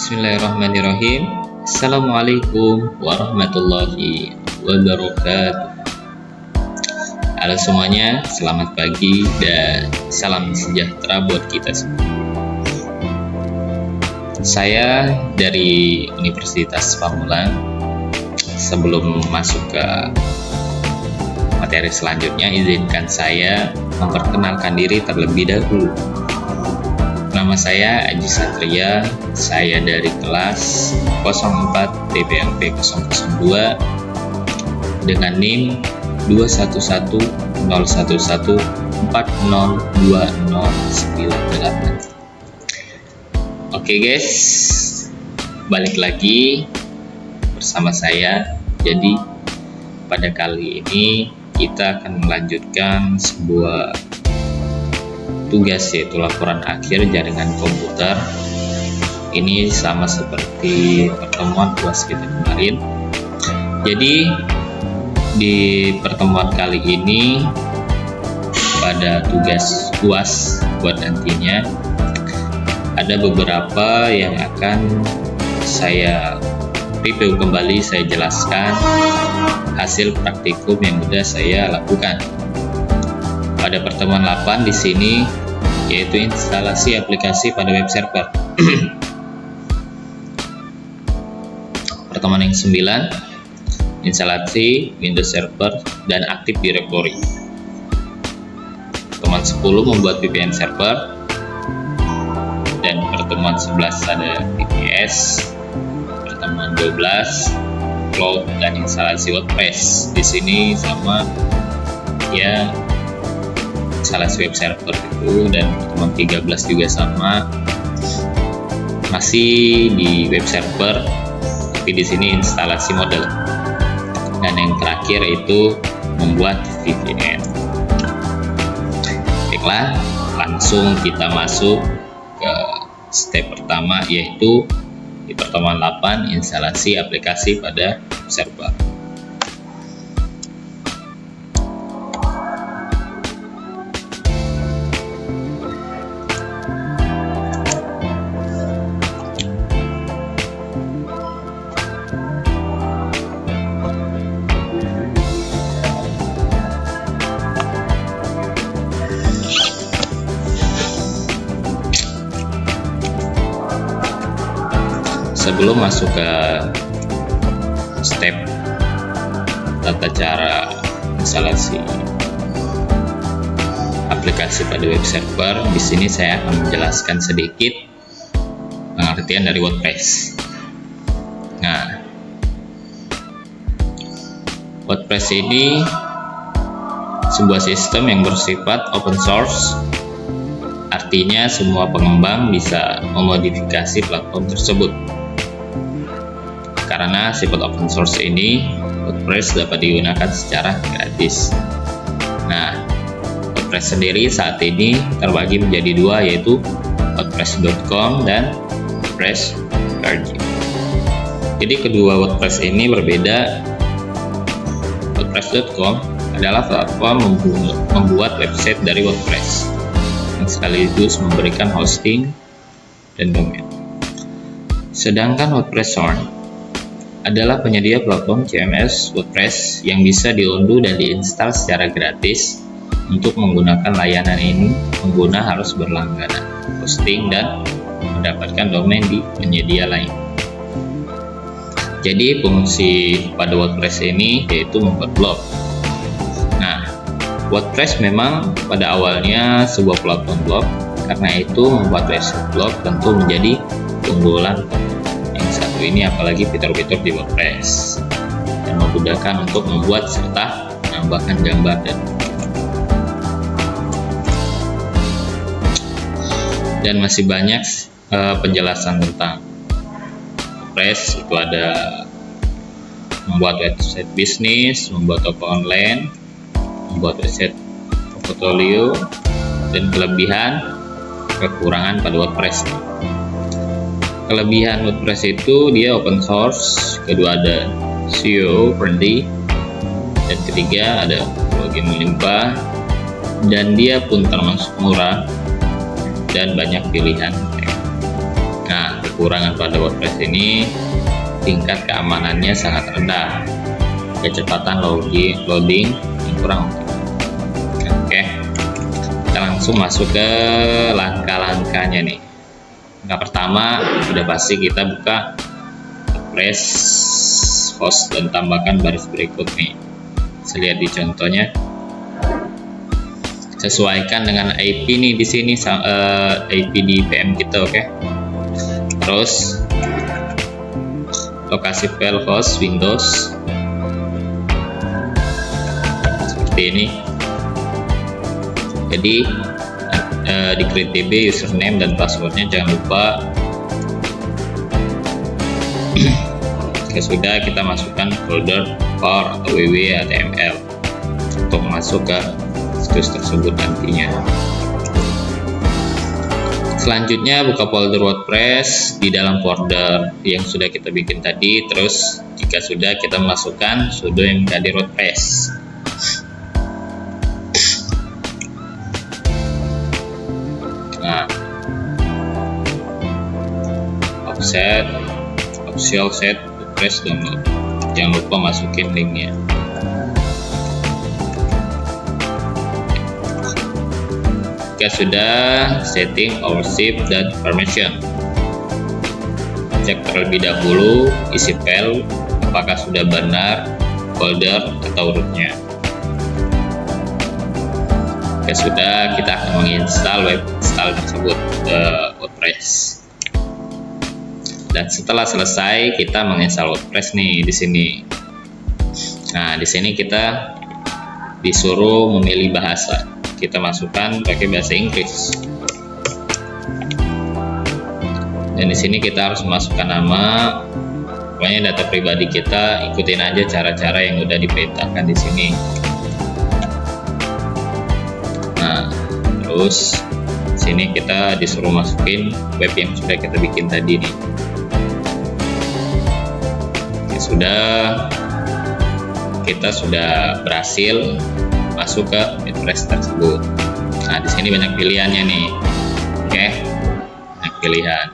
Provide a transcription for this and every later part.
Bismillahirrahmanirrahim. Assalamualaikum warahmatullahi wabarakatuh. Halo semuanya, selamat pagi dan salam sejahtera buat kita semua. Saya dari Universitas Pamulang. Sebelum masuk ke materi selanjutnya, izinkan saya memperkenalkan diri terlebih dahulu. Nama saya Aji Satria, saya dari kelas 04 TPLP 002 dengan NIM 21101140209. Oke guys, balik lagi bersama saya. Jadi pada kali ini kita akan melanjutkan sebuah tugas, yaitu laporan akhir jaringan komputer. Ini sama seperti pertemuan UAS kita kemarin. Jadi di pertemuan kali ini pada tugas UAS buat nantinya ada beberapa yang akan saya review kembali, saya jelaskan hasil praktikum yang sudah saya lakukan. Pada pertemuan 8 di sini yaitu instalasi aplikasi pada web server. Pertemuan yang 9 instalasi Windows Server dan Active Directory. Pertemuan 10 membuat VPN server, dan pertemuan 11 ada VPS. Pertemuan 12 cloud dan instalasi WordPress. Di sini sama ya, instalasi web server itu. Dan pertemuan 13 juga sama, masih di web server tapi di sini instalasi model. Dan yang terakhir itu membuat VPN. Baiklah, langsung kita masuk ke step pertama, yaitu di pertemuan 8 instalasi aplikasi pada server. Sebelum masuk ke step tata cara instalasi aplikasi pada web server, di sini saya akan menjelaskan sedikit pengertian dari WordPress. Nah, WordPress ini sebuah sistem yang bersifat open source. Artinya semua pengembang bisa memodifikasi platform tersebut. Karena sifat open source ini, WordPress dapat digunakan secara gratis. Nah, WordPress sendiri saat ini terbagi menjadi dua, yaitu WordPress.com dan WordPress.org. Jadi kedua WordPress ini berbeda. WordPress.com adalah platform membuat website dari WordPress yang sekaligus memberikan hosting dan domain. Sedangkan WordPress.org adalah penyedia platform CMS WordPress yang bisa diunduh dan diinstal secara gratis. Untuk menggunakan layanan ini, pengguna harus berlangganan hosting dan mendapatkan domain di penyedia lain. Jadi fungsi pada WordPress ini yaitu membuat blog. Nah, WordPress memang pada awalnya sebuah platform blog, karena itu membuat website blog tentu menjadi keunggulan yang satu ini, apalagi fitur-fitur di WordPress dan memudahkan untuk membuat serta menambahkan gambar dan masih banyak penjelasan tentang WordPress. Itu ada membuat website bisnis, membuat toko online, membuat website portfolio, dan kelebihan kekurangan pada WordPress. Kelebihan WordPress itu dia open source, kedua ada SEO friendly, dan ketiga ada plugin melimpah, dan dia pun termasuk murah dan banyak pilihan. Nah, kekurangan pada WordPress ini, tingkat keamanannya sangat rendah, kecepatan loading yang kurang optimal. Oke, kita langsung masuk ke langkah-langkahnya nih. Langkah pertama sudah pasti kita buka WordPress host dan tambahkan baris berikut nih. Bisa lihat di contohnya. Sesuaikan dengan IP nih di sini, IP di VM kita, oke. Terus lokasi file host Windows seperti ini. Jadi di create DB username dan passwordnya jangan lupa. Jika sudah, kita masukkan folder core atau www.html untuk masuk ke situs tersebut nantinya. Selanjutnya buka folder WordPress di dalam folder yang sudah kita bikin tadi. Terus jika sudah, kita masukkan sudo mkdir WordPress. Nah, official set WordPress download. Jangan lupa masukin linknya. Jika sudah, setting ownership dan permission. Cek terlebih dahulu isi file apakah sudah benar folder atau rootnya. Jika sudah, kita akan menginstal web install tersebut ke WordPress. Dan setelah selesai, kita menginstal WordPress nih di sini. Nah, di sini kita disuruh memilih bahasa. Kita masukkan pakai bahasa Inggris. Dan di sini kita harus memasukkan nama, pokoknya data pribadi kita. Ikutin aja cara-cara yang udah dipetakan di sini. Nah, terus sini kita disuruh masukin web yang sudah kita bikin tadi nih. Ya sudah, kita sudah berhasil masuk ke WordPress tersebut. Nah, di sini banyak pilihannya nih. Oke, banyak pilihan.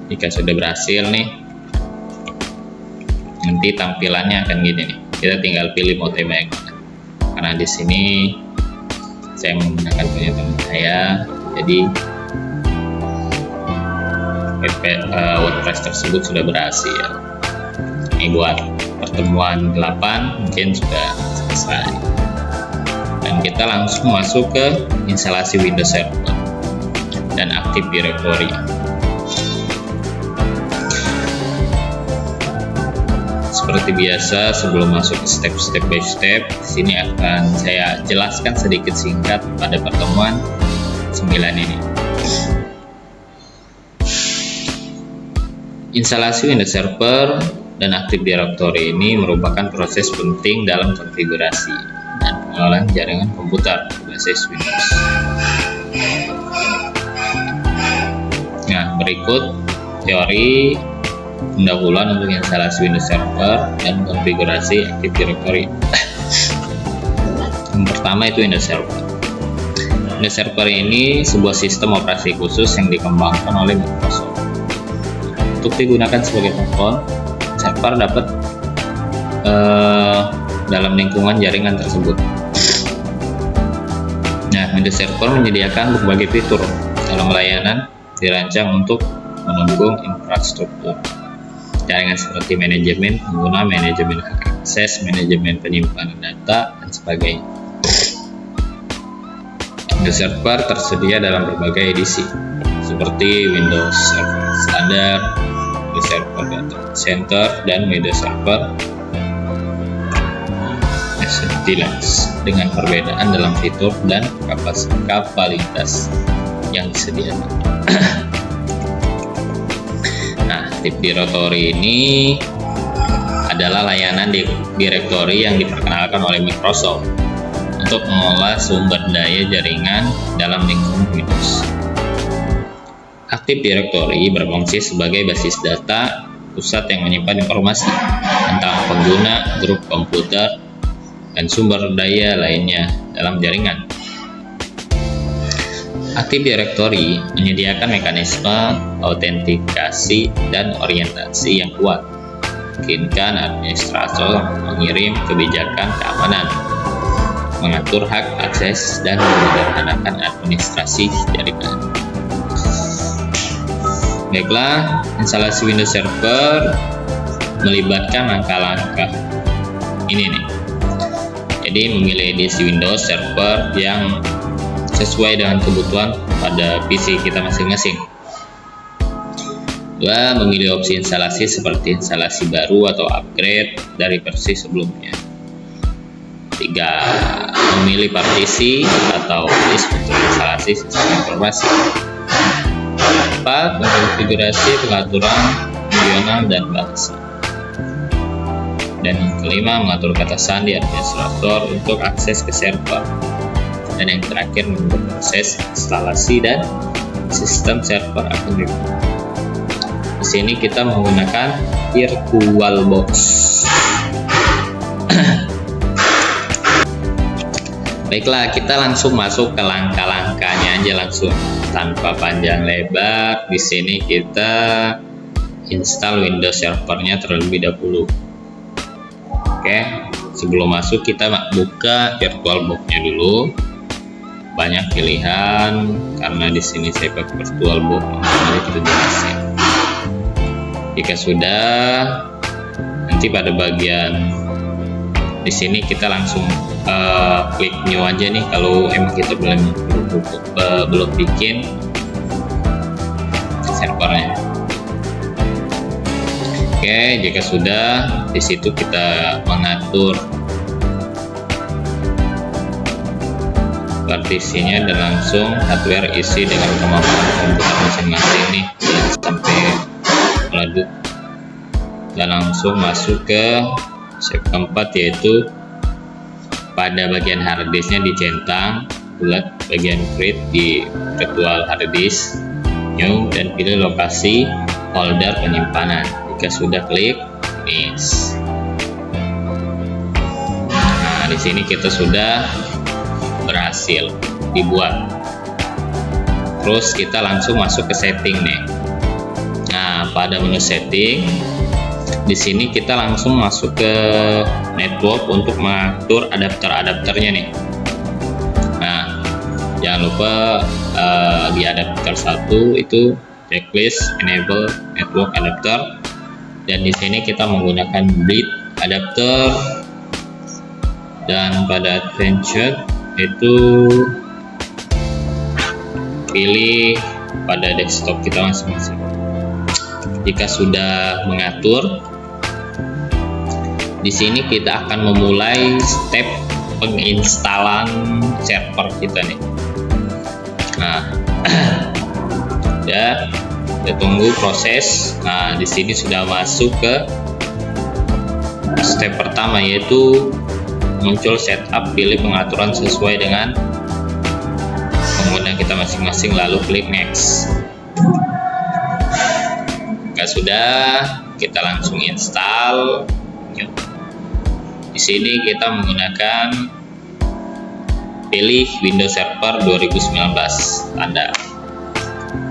Jika sudah berhasil nih, nanti tampilannya akan gini nih. Kita tinggal pilih mau tema yang mana. Karena di sini saya menggunakan punya teman saya, jadi WordPress tersebut sudah berhasil. Ini buat pertemuan 8 mungkin sudah selesai. Dan kita langsung masuk ke instalasi Windows Server dan Active Directory. Seperti biasa, sebelum masuk ke step by step, di sini akan saya jelaskan sedikit singkat pada pertemuan 9 ini. Instalasi Windows Server dan Active Directory ini merupakan proses penting dalam konfigurasi dan pengelolaan jaringan komputer berbasis Windows. Nah, berikut teori pendahuluan untuk instalasi Windows Server dan konfigurasi Active Directory. Yang pertama itu Windows Server. Windows Server ini sebuah sistem operasi khusus yang dikembangkan oleh Microsoft. Untuk digunakan sebagai platform, server dapat dalam lingkungan jaringan tersebut. Nah, Windows Server menyediakan berbagai fitur dalam layanan dirancang untuk mendukung infrastruktur jaringan seperti manajemen pengguna, manajemen hak akses, manajemen penyimpanan data, dan sebagainya. Windows Server tersedia dalam berbagai edisi seperti Windows Server Standard, Windows Server Data Center, dan Windows Server Deluxe dengan perbedaan dalam fitur dan kapasitas yang disediakan. Nah, Active Directory ini adalah layanan direktori yang diperkenalkan oleh Microsoft untuk mengolah sumber daya jaringan dalam lingkungan Windows. Active Directory berfungsi sebagai basis data pusat yang menyimpan informasi tentang pengguna, grup komputer, dan sumber daya lainnya dalam jaringan. Active Directory menyediakan mekanisme autentikasi dan orientasi yang kuat, memungkinkan administrator mengirim kebijakan keamanan, mengatur hak akses, dan menyederhanakan administrasi jaringan. Baiklah, instalasi Windows Server melibatkan langkah-langkah ini nih. Jadi memilih edisi Windows Server yang sesuai dengan kebutuhan pada PC kita masing-masing. 2. Memilih opsi instalasi seperti instalasi baru atau upgrade dari versi sebelumnya. 3. Memilih partisi atau disk untuk instalasi sistem informasi. 4. Mengkonfigurasi pengaturan regional dan bahasa. Dan yang kelima, mengatur kata sandi administrator untuk akses ke server. Dan yang terakhir, membuat proses instalasi dan sistem server akan dibuat. Di sini kita menggunakan VirtualBox. Baiklah, kita langsung masuk ke langkah-langkahnya aja langsung tanpa panjang lebar. Di sini kita install Windows Servernya terlebih dahulu. Oke, sebelum masuk kita buka VirtualBox-nya dulu. Banyak pilihan karena di sini saya pakai VirtualBox, mari kita jelasin. Jika sudah, nanti pada bagian di sini kita langsung klik new aja nih kalau emang kita belum bikin servernya. Oke, jika sudah, di situ kita mengatur partisinya dan langsung hardware isi dengan kemampuan komputer masing-masing nih sampai meledup, dan langsung masuk ke step keempat, yaitu pada bagian harddisknya dicentang bulat bagian create di virtual harddisk new dan pilih lokasi folder penyimpanan. Jika sudah, klik finish. Nah, di sini kita sudah berhasil dibuat. Terus kita langsung masuk ke setting nih. Nah, pada menu setting di sini kita langsung masuk ke network untuk mengatur adapter-adapternya nih. Nah, jangan lupa di adapter 1 itu checklist enable network adapter, dan di sini kita menggunakan bleed adapter, dan pada advanced itu pilih pada desktop kita masing-masing. Jika sudah mengatur, di sini kita akan memulai step penginstalan server kita nih. Nah, ya, kita tunggu proses. Nah, di sini sudah masuk ke step pertama, yaitu muncul setup, pilih pengaturan sesuai dengan pengguna kita masing-masing, lalu klik next. Jika sudah, kita langsung install. Di sini kita menggunakan pilih Windows Server 2019 standar.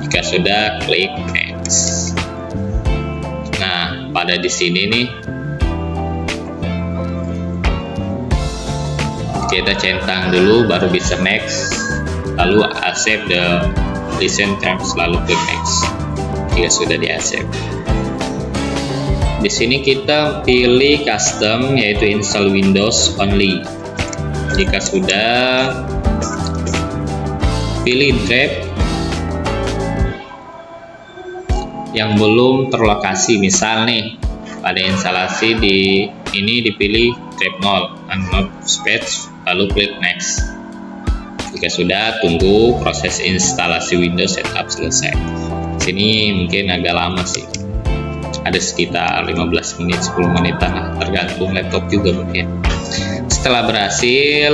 Jika sudah, klik next. Nah, pada di sini nih kita centang dulu baru bisa next, lalu accept the license terms, lalu klik next. Jika sudah di accept, di sini kita pilih custom, yaitu install Windows only. Jika sudah, pilih drive yang belum terlokasi. Misal nih pada instalasi di ini dipilih drive 0 unlock space, lalu klik next. Jika sudah, tunggu proses instalasi Windows setup selesai. Sini mungkin agak lama sih, ada sekitar 15 menit 10 menitan lah, tergantung laptop juga mungkin. Setelah berhasil,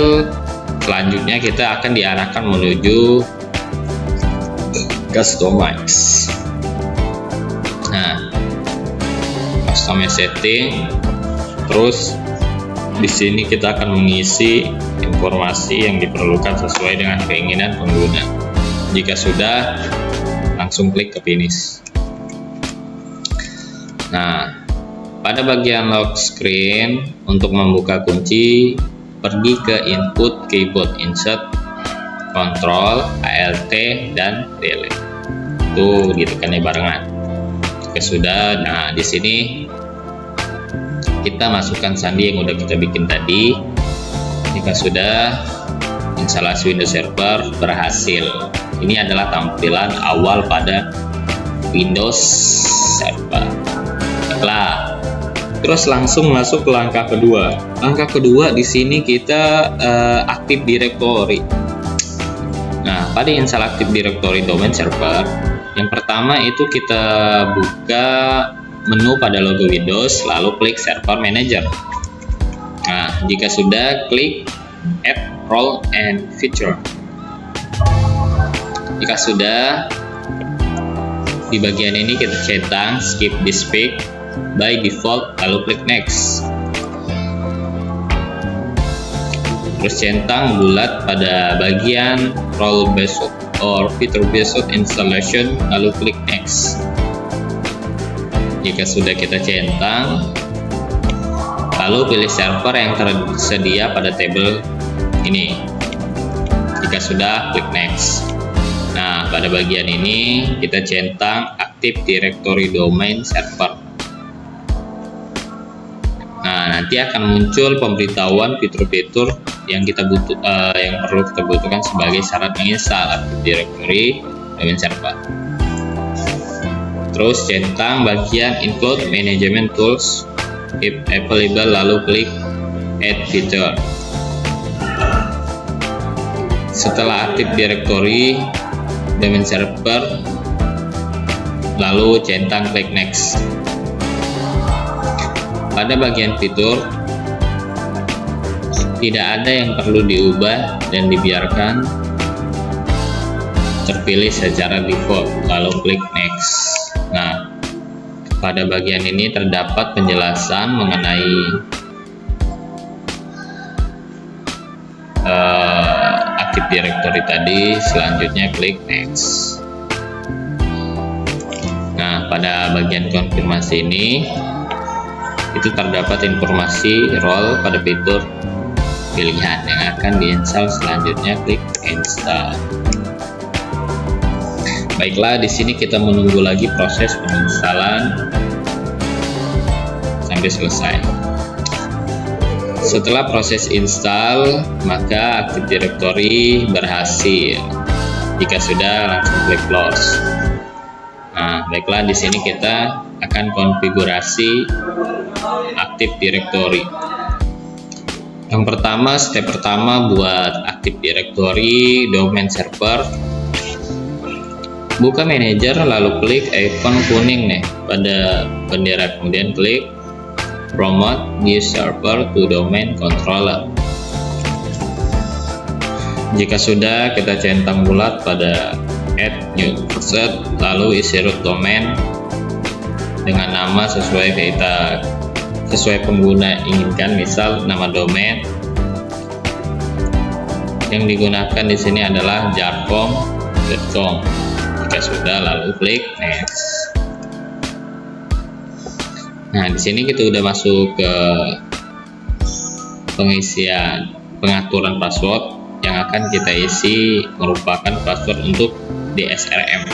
selanjutnya kita akan diarahkan menuju customize. Nah, customize setting, terus di sini kita akan mengisi informasi yang diperlukan sesuai dengan keinginan pengguna. Jika sudah, langsung klik ke finish. Nah, pada bagian lock screen, untuk membuka kunci, pergi ke input keyboard, insert, control, alt, dan delete. Itu ditekannya barengan. Jika sudah, nah di sini kita masukkan sandi yang udah kita bikin tadi. Jika sudah, instalasi Windows Server berhasil. Ini adalah tampilan awal pada Windows Server. Baiklah, terus langsung masuk ke langkah kedua. Langkah kedua di sini kita Active Directory. Nah, pada install Active Directory domain server, yang pertama itu kita buka menu pada logo Windows, lalu klik Server Manager. Nah, jika sudah, klik Add Role and Feature. Jika sudah, di bagian ini kita centang Skip this page by default, lalu klik Next. Terus centang bulat pada bagian Role Based or Feature Based Installation, lalu klik Next. Jika sudah kita centang, lalu pilih server yang tersedia pada tabel ini. Jika sudah, klik Next. Nah, pada bagian ini kita centang Active Directory Domain Server. Nah, nanti akan muncul pemberitahuan fitur-fitur yang perlu kita butuhkan sebagai syarat menginstal Active Directory Domain Server. Terus centang bagian Include Management Tools if available, lalu klik Add Feature. Setelah Active Directory Domain Server, lalu centang klik Next. Pada bagian fitur, tidak ada yang perlu diubah dan dibiarkan terpilih secara default, lalu klik Next. Nah, pada bagian ini terdapat penjelasan mengenai Active Directory tadi. Selanjutnya klik Next. Nah, pada bagian konfirmasi ini itu terdapat informasi role pada fitur pilihan yang akan diinstal. Selanjutnya klik Install. Baiklah, di sini kita menunggu lagi proses penginstalan sampai selesai. Setelah proses install, maka Active Directory berhasil. Jika sudah, langsung klik Close. Nah, baiklah, di sini kita akan konfigurasi Active Directory. Yang pertama, step pertama buat Active Directory Domain Server, buka manager, lalu klik icon kuning nih pada bendera, kemudian klik Promote This Server to Domain Controller. Jika sudah, kita centang bulat pada Add New Set, lalu isi root domain dengan nama sesuai pengguna inginkan, misal nama domain yang digunakan di sini adalah jarcom.com. Jika sudah, lalu klik Next. Nah, di sini kita udah masuk ke pengaturan password yang akan kita isi merupakan password untuk DSRM.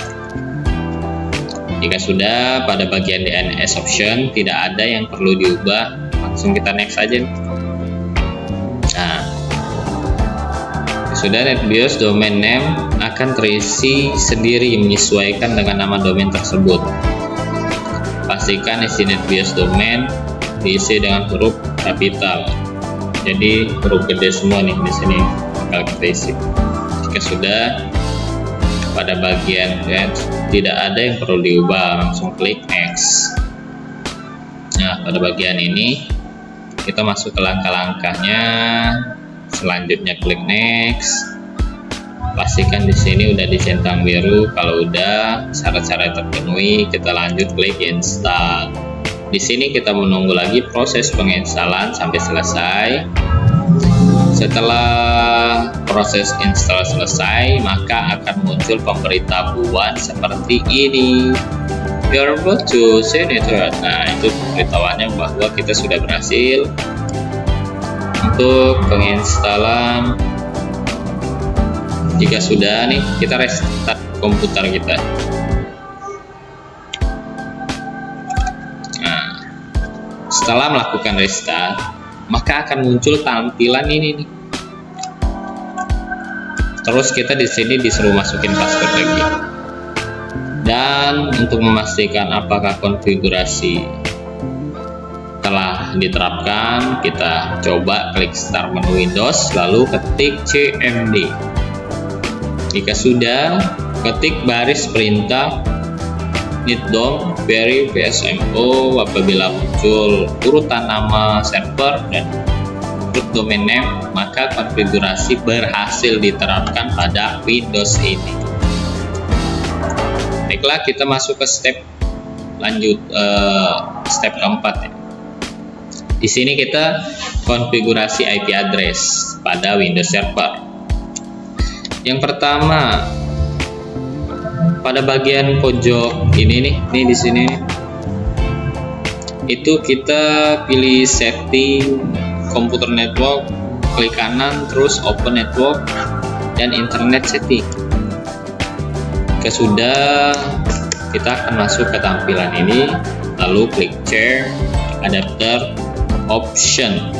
Jika sudah, pada bagian DNS option tidak ada yang perlu diubah, langsung kita next aja. Nah, sudah, NetBIOS domain name akan terisi sendiri menyesuaikan dengan nama domain tersebut. Pastikan isi NetBIOS domain diisi dengan huruf kapital. Jadi huruf gede semua nih di sini bakal kita isi. Jika sudah, pada bagian tidak ada yang perlu diubah, langsung klik Next. Nah, pada bagian ini kita masuk ke langkah-langkahnya. Selanjutnya klik Next. Pastikan di sini udah dicentang biru. Kalau udah syarat-syarat terpenuhi, kita lanjut klik Install. Di sini kita menunggu lagi proses penginstalan sampai selesai. Setelah proses install selesai, maka akan muncul pemberitahuan seperti ini. You're about to send it. Nah, itu pemberitahuannya bahwa kita sudah berhasil untuk penginstalan. Jika sudah nih, kita restart komputer kita. Nah, setelah melakukan restart, maka akan muncul tampilan ini nih. Terus kita di sini disuruh masukin password lagi. Dan untuk memastikan apakah konfigurasi telah diterapkan, kita coba klik Start menu Windows, lalu ketik cmd. Jika sudah, ketik baris perintah need-dom query vsmo. Apabila muncul urutan nama server dan root domain name, maka konfigurasi berhasil diterapkan pada Windows ini. Baiklah, kita masuk ke step lanjut, step keempat ya. Di sini kita konfigurasi IP address pada Windows Server. Yang pertama, pada bagian pojok ini nih di sini itu kita pilih setting computer network, klik kanan, terus open network dan internet setting. Jika sudah, kita akan masuk ke tampilan ini, lalu klik change adapter option.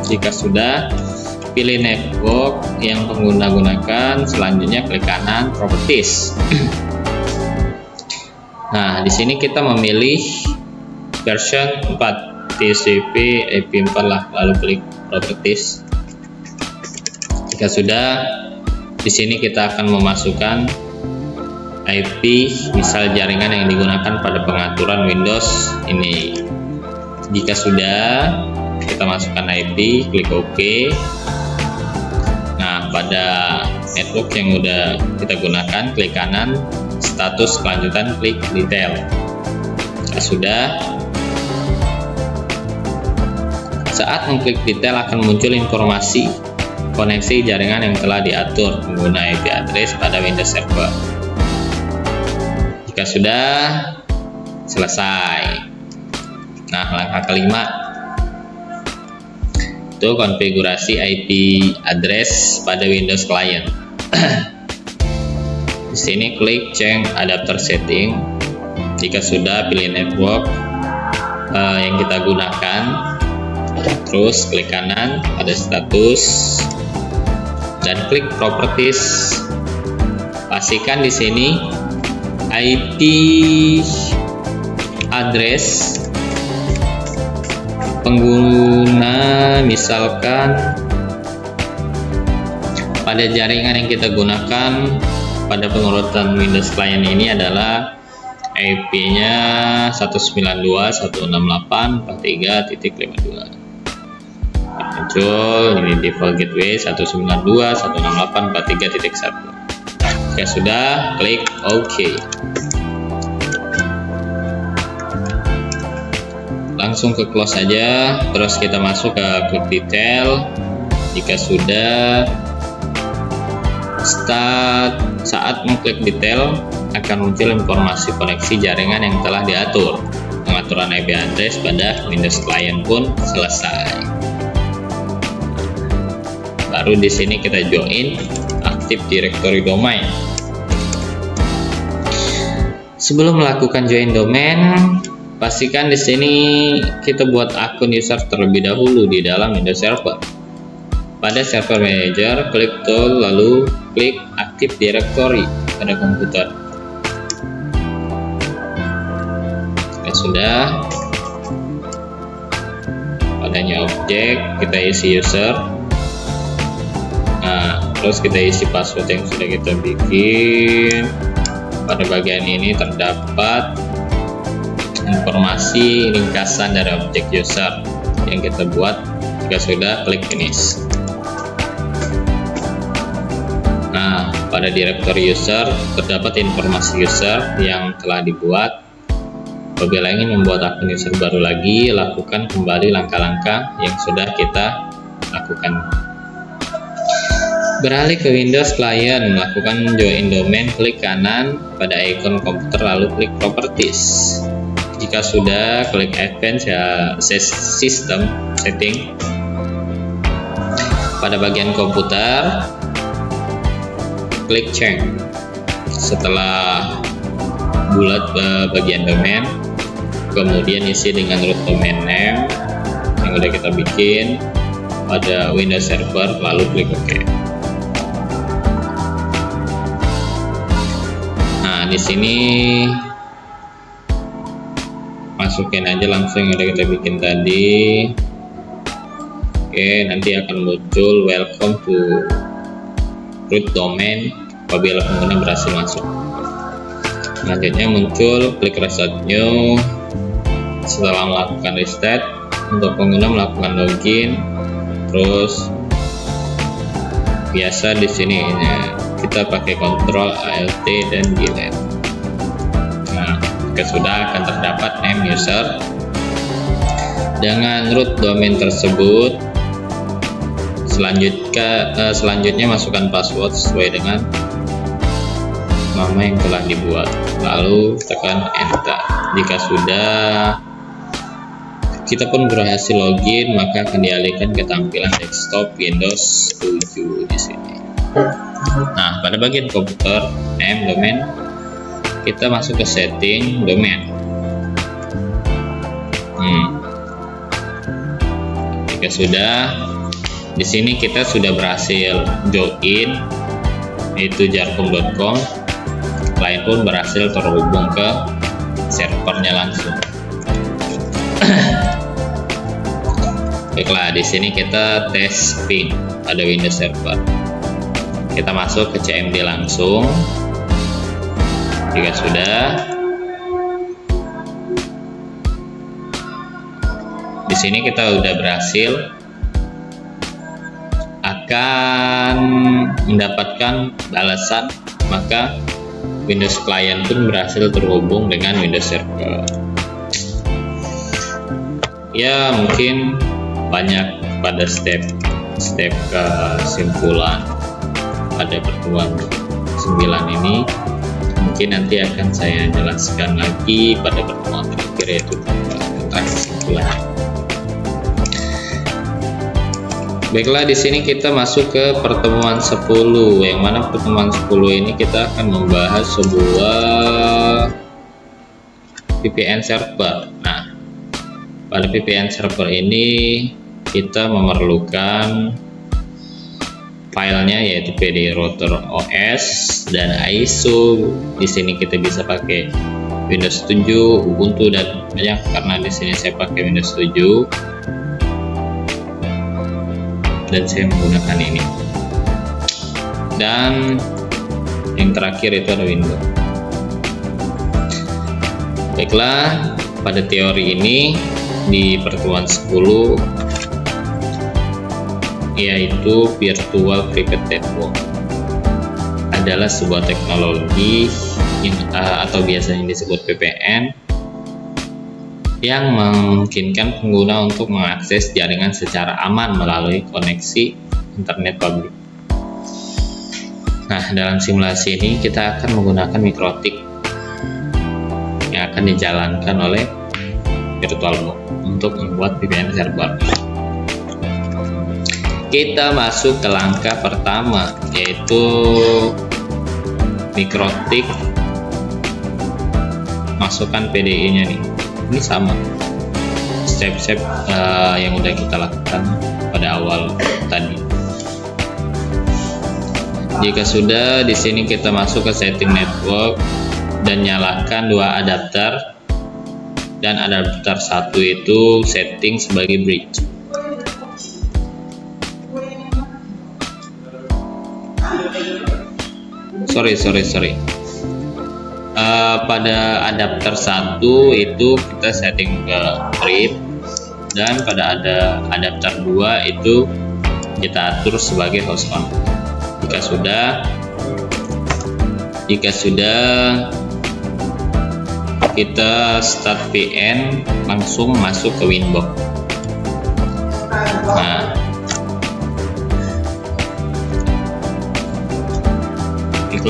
Jika sudah, pilih network yang pengguna gunakan, selanjutnya klik kanan properties. Nah, di sini kita memilih version 4 TCP IP4 lah, lalu klik properties. Jika sudah, di sini kita akan memasukkan IP misal jaringan yang digunakan pada pengaturan Windows ini. Jika sudah, kita masukkan IP, klik OK. Nah, pada network yang udah kita gunakan, klik kanan, status kelanjutan, klik detail. Jika sudah, saat mengklik detail akan muncul informasi koneksi jaringan yang telah diatur pengguna IP address pada Windows Server. Jika sudah selesai. Nah, langkah kelima itu konfigurasi IP address pada Windows Client. Di sini klik change adapter setting. Jika sudah, pilih network yang kita gunakan, terus klik kanan pada status dan klik properties. Pastikan di sini IP address pengguna, misalkan pada jaringan yang kita gunakan pada pengurutan Windows Client ini adalah IP-nya 192.168.43.52. Muncul ini default gateway 192.168.43.1. Jika sudah, klik OK. Langsung ke close saja, terus kita masuk ke klik detail. Jika sudah, saat mengklik detail akan muncul informasi koneksi jaringan yang telah diatur. Pengaturan IP address pada Windows Client pun selesai. Baru di sini kita join Active Directory domain. Sebelum melakukan join domain, pastikan di sini kita buat akun user terlebih dahulu di dalam Windows Server. Pada Server Manager, klik tool, lalu klik Active Directory pada komputer. Jika sudah, padanya objek, kita isi user. Nah, terus kita isi password yang sudah kita bikin. Pada bagian ini terdapat informasi ringkasan dari objek user yang kita buat. Jika sudah, klik finish. Nah, pada directory user terdapat informasi user yang telah dibuat. Apabila ingin membuat akun user baru lagi, lakukan kembali langkah-langkah yang sudah kita lakukan Beralih ke Windows Client, melakukan join domain, klik kanan pada ikon komputer lalu klik Properties. Jika sudah, klik Advanced ya System Setting. Pada bagian komputer, klik Change. Setelah bulat bagian domain, kemudian isi dengan root domain name yang udah kita bikin pada Windows Server, lalu klik OK. Nah, di sini masukin aja langsung yang udah kita bikin tadi. Oke, nanti akan muncul welcome to root domain apabila pengguna berhasil masuk. Selanjutnya muncul klik restart new. Setelah melakukan restart, untuk pengguna melakukan login, terus biasa di sini kita pakai Ctrl Alt dan delete. Nah, jika sudah akan terdapat name user dengan root domain tersebut. Selanjutnya masukkan password sesuai dengan nama yang telah dibuat, lalu tekan enter. Jika sudah kita pun berhasil login, maka akan dialihkan ke tampilan desktop Windows 7 di sini. Nah, pada bagian komputer name domain, kita masuk ke setting domain. Jika sudah, di sini kita sudah berhasil join, yaitu jarkom.com. Klien pun berhasil terhubung ke servernya langsung. Baiklah, di sini kita tes ping pada Windows Server. Kita masuk ke CMD langsung. Jika sudah, di sini kita udah berhasil akan mendapatkan balasan, maka Windows Client pun berhasil terhubung dengan Windows Server. Ya, mungkin banyak pada step kesimpulan pada pertemuan 9 ini. Mungkin nanti akan saya jelaskan lagi pada pertemuan terakhir, yaitu tentang kesimpulan. Baiklah, di sini kita masuk ke pertemuan 10, yang mana pertemuan 10 ini kita akan membahas sebuah VPN server. Nah, pada VPN server ini kita memerlukan filenya, yaitu PD router OS dan ISO. Di sini kita bisa pakai Windows 7, Ubuntu dan banyak, karena di sini saya pakai Windows 7 dan saya menggunakan ini. Dan yang terakhir itu ada Windows. Baiklah, pada teori ini di pertemuan 10, yaitu Virtual Private Network, adalah sebuah teknologi yang, atau biasanya disebut VPN, yang memungkinkan pengguna untuk mengakses jaringan secara aman melalui koneksi internet publik. Nah, dalam simulasi ini kita akan menggunakan mikrotik yang akan dijalankan oleh VirtualBox untuk membuat VPN server. Kita masuk ke langkah pertama, yaitu mikrotik. Masukkan PDI-nya nih. Ini sama step-step yang udah kita lakukan pada awal tadi. Jika sudah, di sini kita masuk ke setting network dan nyalakan 2 adapter, dan adapter 1 itu setting sebagai bridge. Sorry. Pada adapter 1 itu kita setting ke bridge, dan pada adapter 2 itu kita atur sebagai host config. Jika sudah kita start VN, langsung masuk ke Winbox. Nah,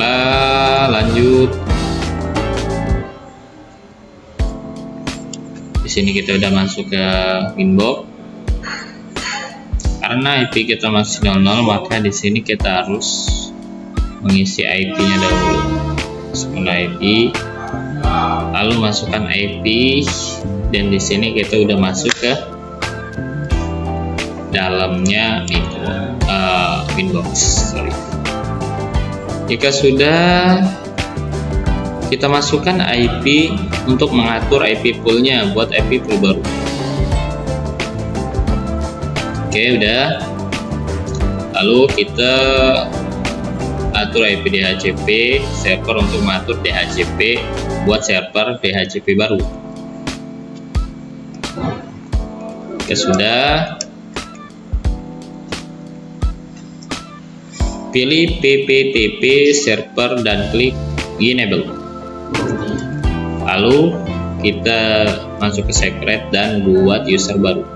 Baiklah, lanjut. Di sini kita udah masuk ke inbox. Karena IP kita masih 00, maka di sini kita harus mengisi IP-nya dahulu. Masukkan IP, lalu masukkan IP, dan di sini kita udah masuk ke dalamnya itu inbox. Jika sudah, kita masukkan IP untuk mengatur IP poolnya buat IP pool baru. Oke, udah. Lalu kita atur IP DHCP server untuk mengatur DHCP buat server DHCP baru. Oke, sudah. Pilih PPTP server dan klik enable. Lalu kita masuk ke secret dan buat user baru.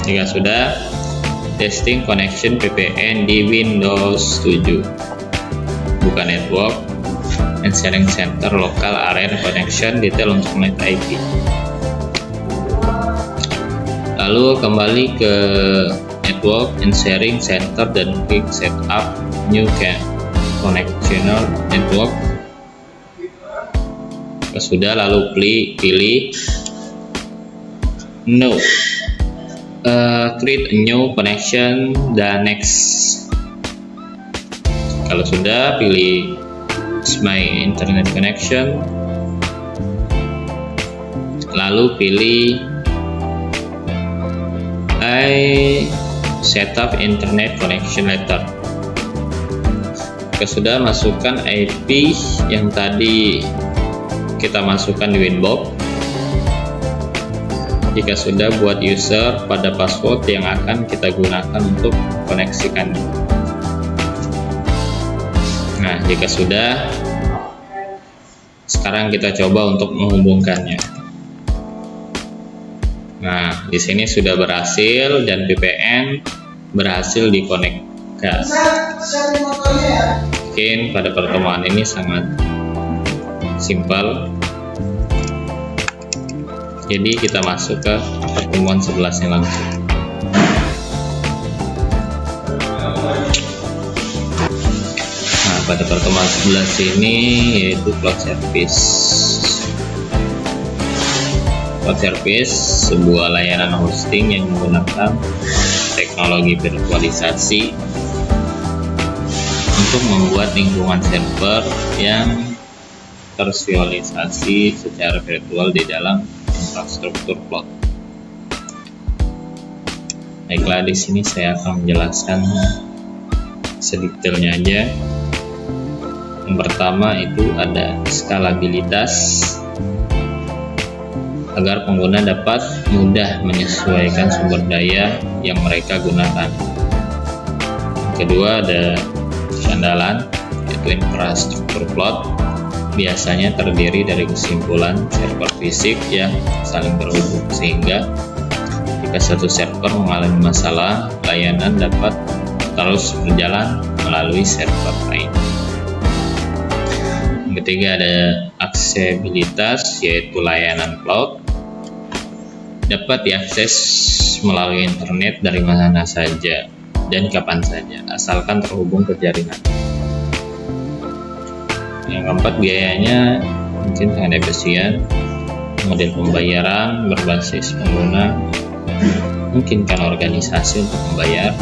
Jika sudah, testing connection VPN di Windows 7. Buka network and sharing center local area connection detail untuk net IP. Lalu kembali ke network and sharing center dan klik setup new connectional network. Sudah, lalu pilih no. Create a new connection dan next. Kalau sudah, pilih my internet connection, lalu pilih I setup internet connection later. Jika sudah, masukkan IP yang tadi kita masukkan di winbox. Jika sudah, buat user pada password yang akan kita gunakan untuk koneksikan. Nah, jika sudah, sekarang kita coba untuk menghubungkannya. Nah, di sini sudah berhasil dan VPN berhasil dikonekkan. Mungkin pada pertemuan ini sangat simpel. Jadi kita masuk ke pertemuan 11-nya langsung. Nah, pada pertemuan 11 ini yaitu cloud service. Cloud service sebuah layanan hosting yang menggunakan teknologi virtualisasi untuk membuat lingkungan server yang tervisualisasi secara virtual di dalam infrastruktur cloud. Baiklah, di sini saya akan menjelaskan sedetailnya aja. Yang pertama itu ada skalabilitas agar pengguna dapat mudah menyesuaikan sumber daya yang mereka gunakan. Kedua, ada keandalan, yaitu infrastruktur cloud biasanya terdiri dari kesimpulan server fisik yang saling terhubung, sehingga jika satu server mengalami masalah, layanan dapat terus berjalan melalui server lain. Yang ketiga, ada aksesibilitas, yaitu layanan cloud dapat diakses melalui internet dari mana saja dan kapan saja, asalkan terhubung ke jaringan. Yang keempat, biayanya mungkin sangat efisien. Model pembayaran berbasis pengguna memungkinkan organisasi untuk membayar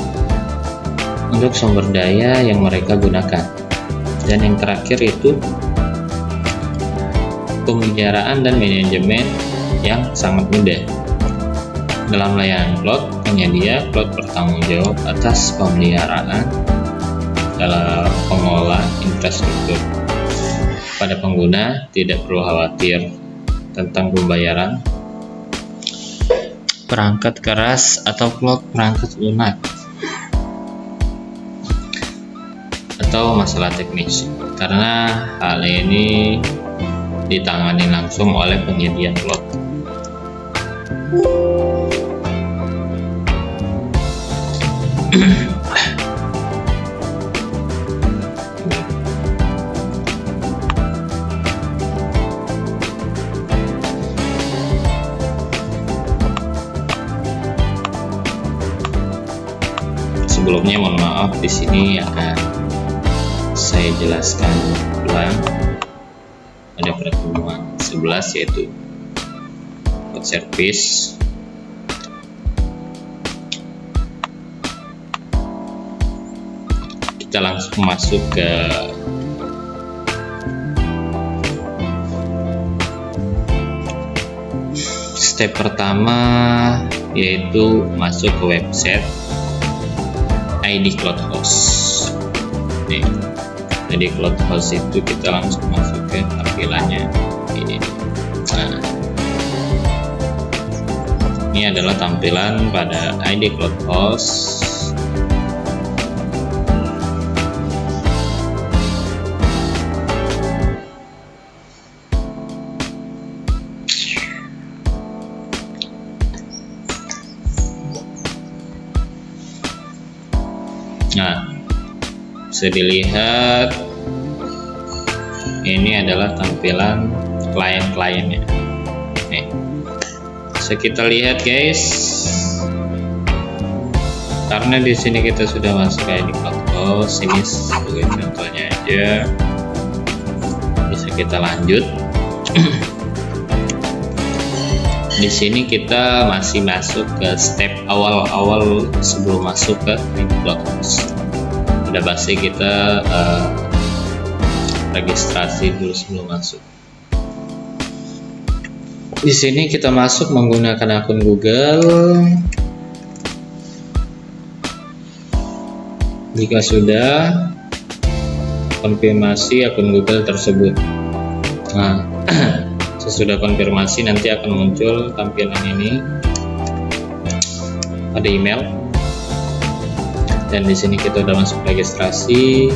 untuk sumber daya yang mereka gunakan. Dan yang terakhir itu pemeliharaan dan manajemen yang sangat mudah. Dalam layanan cloud, penyedia cloud bertanggung jawab atas pemeliharaan dalam pengelola infrastruktur. Pada pengguna tidak perlu khawatir tentang pembayaran perangkat keras atau cloud perangkat lunak atau masalah teknis, karena hal ini ditangani langsung oleh penyedia cloud. Sebelumnya mohon maaf, di sini akan saya jelaskan ulang pada pertemuan 11, yaitu cloud service. Kita langsung masuk ke step pertama, yaitu masuk ke website ID Cloud Host. Nih, ID Cloud Host itu kita langsung masuk ke tampilannya ini. Nah, ini adalah tampilan pada ID Cloud Host. Nah, bisa dilihat ini adalah tampilan klien-kliennya. Nih, bisa kita lihat guys, karena di sini kita sudah masuk ke ID Cloud Host. Ini sebagai contohnya aja, bisa kita lanjut. Di sini kita masih masuk ke step awal-awal sebelum masuk ke Cloud Host. Udah pasti kita registrasi dulu sebelum masuk. Di sini kita masuk menggunakan akun Google. Jika sudah, konfirmasi akun Google tersebut. Nah, sesudah konfirmasi nanti akan muncul tampilan ini pada email, dan di sini kita udah masuk registrasi.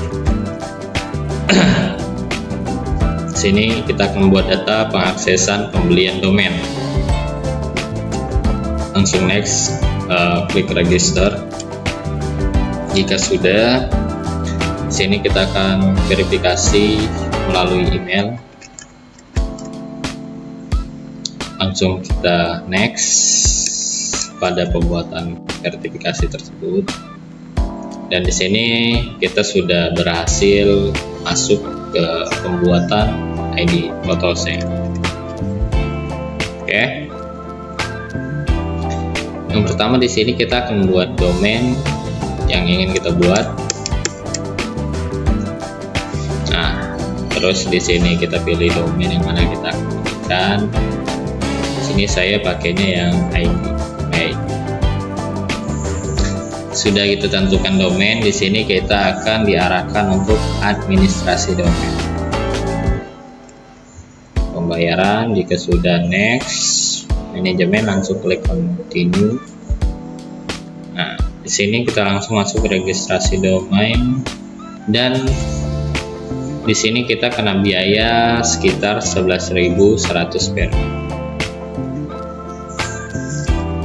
Sini kita akan membuat data pengaksesan pembelian domain. Langsung next, klik register. Jika sudah, sini kita akan verifikasi melalui email. Langsung kita next pada pembuatan sertifikasi tersebut, dan di sini kita sudah berhasil masuk ke pembuatan ID Cloud Host-nya. Oke. Yang pertama di sini kita akan membuat domain yang ingin kita buat. Nah, terus di sini kita pilih domain yang mana kita akan gunakan. Ini saya pakainya yang ID. Baik. Sudah kita tentukan domain, di sini kita akan diarahkan untuk administrasi domain. Pembayaran, jika sudah next, manajemen langsung klik continue. Nah, di sini kita langsung masuk ke registrasi domain, dan di sini kita kena biaya sekitar 11.100 per.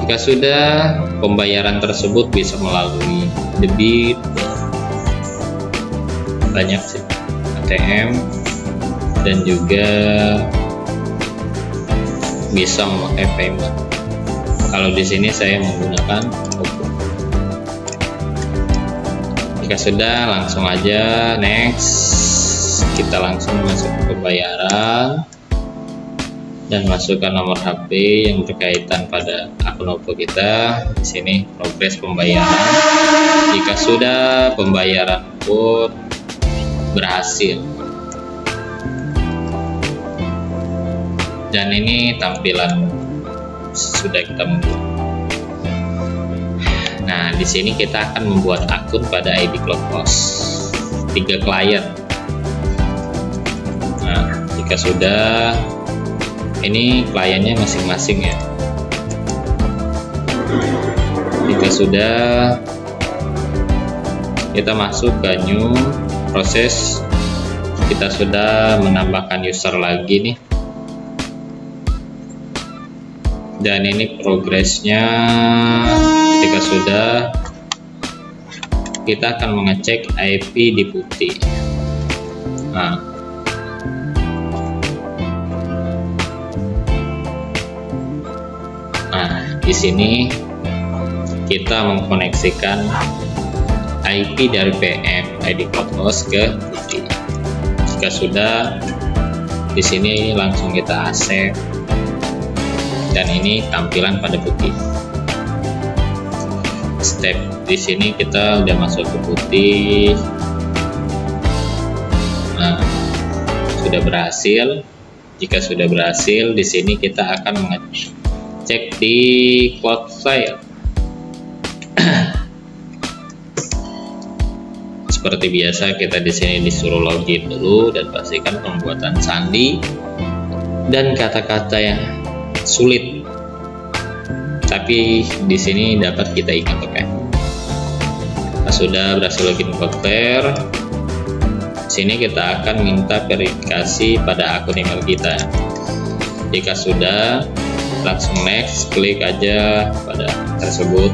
Jika sudah, pembayaran tersebut bisa melalui debit, banyak sih, ATM, dan juga bisa memakai payment. Kalau di sini saya menggunakan OVO. Jika sudah, langsung aja next, kita langsung masuk ke pembayaran dan masukkan nomor HP yang berkaitan pada akun OVO kita. Di sini progres pembayaran. Jika sudah, pembayaran pun berhasil. Dan ini tampilan sudah kita membuat. Nah, di sini kita akan membuat akun pada ID Cloud Host 3 klien. Nah, jika sudah, ini kliennya masing-masing ya. Jika sudah, kita masuk ke new proses. Kita sudah menambahkan user lagi nih, dan ini progresnya. Ketika sudah, kita akan mengecek IP di putih. Nah, di sini kita mengkoneksikan IP dari PM ID cloud host ke putih. Jika sudah, di sini langsung kita accept, dan ini tampilan pada putih. Step di sini kita udah masuk ke putih. Nah, sudah berhasil. Jika sudah berhasil, di sini kita akan mengecek di Cloudflare. Seperti biasa, kita di sini disuruh login dulu dan pastikan pembuatan sandi dan kata-kata yang sulit. Tapi di sini dapat kita ingat, oke. Sudah berhasil login Cloudflare. Sini kita akan minta verifikasi pada akun email kita. Jika sudah, langsung next, klik aja pada tersebut.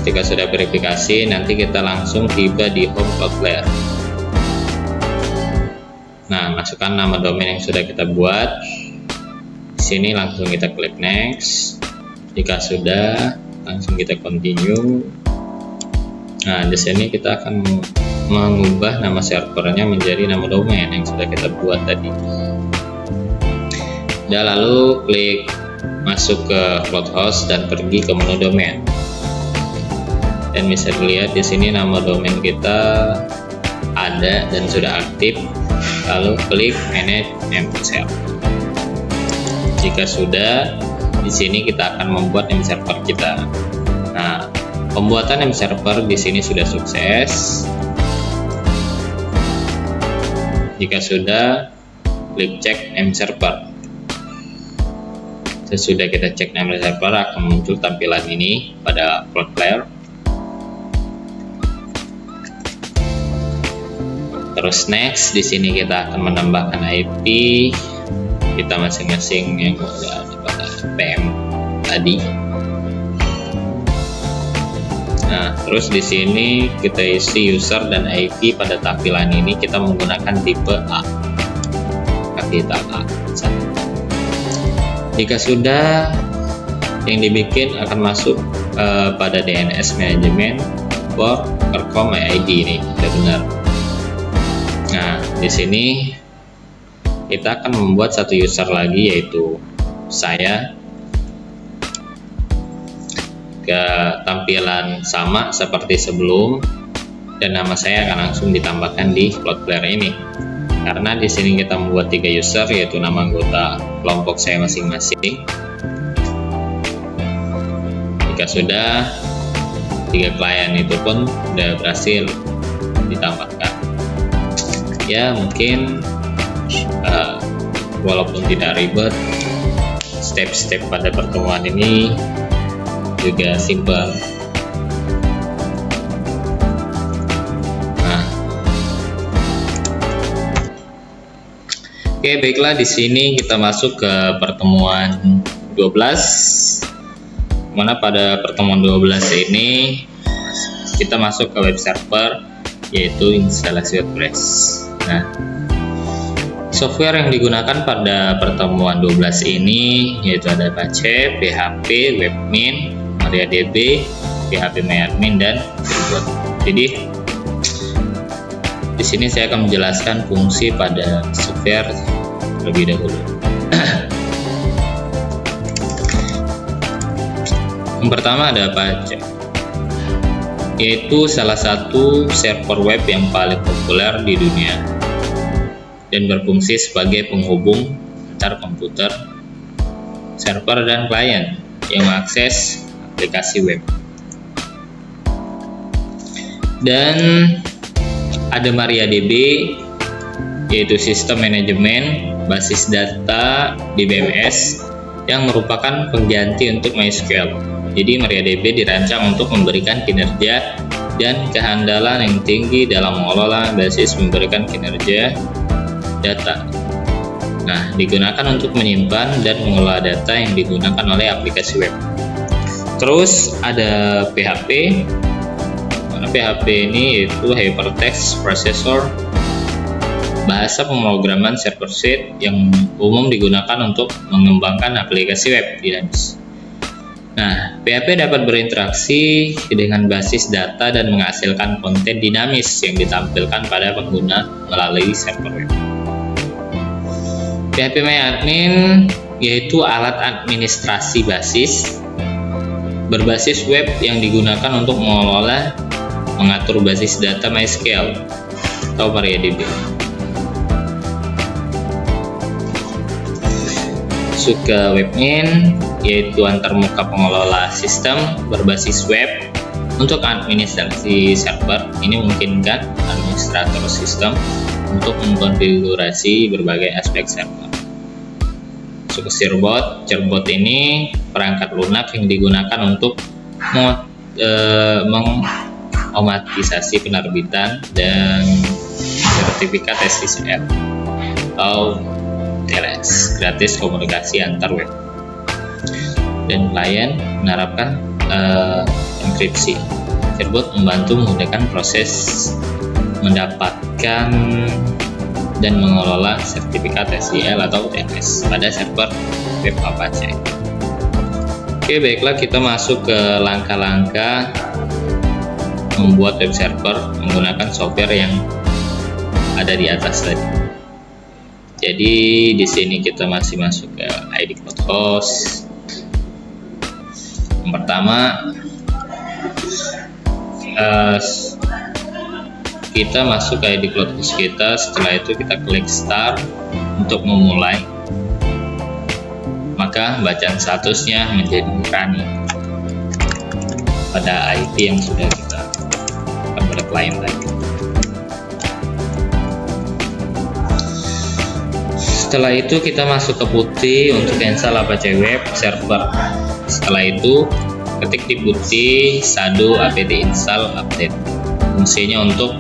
Jika sudah verifikasi, nanti kita langsung tiba di home Cloudflare. Nah, masukkan nama domain yang sudah kita buat. Di sini langsung kita klik next. Jika sudah, langsung kita continue. Nah, di sini kita akan mengubah nama servernya menjadi nama domain yang sudah kita buat tadi. Dan lalu klik masuk ke CloudHost dan pergi ke menu domain. Dan bisa dilihat di sini nama domain kita ada dan sudah aktif. Lalu klik manage name server. Jika sudah, di sini kita akan membuat name server kita. Nah, pembuatan name server di sini sudah sukses. Jika sudah, klik cek name server. Sesudah kita cek name server, akan muncul tampilan ini pada Cloudflare. Terus next, di sini kita akan menambahkan IP kita masing-masing yang sudah ada pada PM tadi. Nah, terus di sini kita isi user dan IP pada tampilan ini kita menggunakan tipe A. Kita A. Jika sudah, yang dibikin akan masuk pada DNS Management for Perform ID ini sudah benar. Nah, di sini kita akan membuat satu user lagi, yaitu saya. Ke tampilan sama seperti sebelum, dan nama saya akan langsung ditambahkan di Cloudflare ini. Karena di sini kita membuat 3 user, yaitu nama anggota kelompok saya masing-masing. Jika sudah, 3 klien itu pun sudah berhasil ditambahkan. Ya, mungkin walaupun tidak ribet, step-step pada pertemuan ini juga simpel. Nah, oke, baiklah, di sini kita masuk ke pertemuan 12. Mana pada pertemuan 12 ini kita masuk ke web server, yaitu instalasi WordPress. Nah, software yang digunakan pada pertemuan 12 ini yaitu ada Apache, PHP, Webmin, MariaDB, PHPMyAdmin, dan Freebot. Jadi di sini saya akan menjelaskan fungsi pada software terlebih dahulu. Yang pertama ada Apache, yaitu salah satu server web yang paling populer di dunia dan berfungsi sebagai penghubung antar komputer, server, dan klien yang mengakses aplikasi web. Dan ada MariaDB, yaitu sistem manajemen basis data di DBMS yang merupakan pengganti untuk MySQL. Jadi MariaDB dirancang untuk memberikan kinerja dan kehandalan yang tinggi dalam mengelola basis memberikan kinerja data. Nah, digunakan untuk menyimpan dan mengelola data yang digunakan oleh aplikasi web. Terus ada PHP. Karena PHP ini yaitu Hypertext Processor, bahasa pemrograman server-side yang umum digunakan untuk mengembangkan aplikasi web dinamis. Nah, PHP dapat berinteraksi dengan basis data dan menghasilkan konten dinamis yang ditampilkan pada pengguna melalui server web. PHPMyAdmin yaitu alat administrasi berbasis web yang digunakan untuk mengelola, mengatur basis data MySQL atau MariaDB. Ke webmin yaitu antarmuka pengelola sistem berbasis web untuk administrasi server. Ini memungkinkan administrator sistem untuk mengkonfigurasi berbagai aspek server. Ke Cerbot ini perangkat lunak yang digunakan untuk mengotomatisasi penerbitan dan sertifikat SSL atau TLS, gratis komunikasi antar web, dan klien menerapkan enkripsi. Cerbot membantu memudahkan proses mendapatkan dan mengelola sertifikat SSL atau TLS pada server web Apache. Oke, baiklah, kita masuk ke langkah-langkah membuat web server menggunakan software yang ada di atas tadi. Jadi di sini kita masih masuk ke ID Cloud Host. Yang pertama, kita masuk ke ID Cloud Host kita. Setelah itu kita klik Start untuk memulai. Maka bacaan statusnya menjadi running pada IP yang sudah kita lakukan pada klien tadi. Setelah itu kita masuk ke putih untuk install Apache Web Server. Setelah itu ketik di putih sudo apt install update. Fungsinya untuk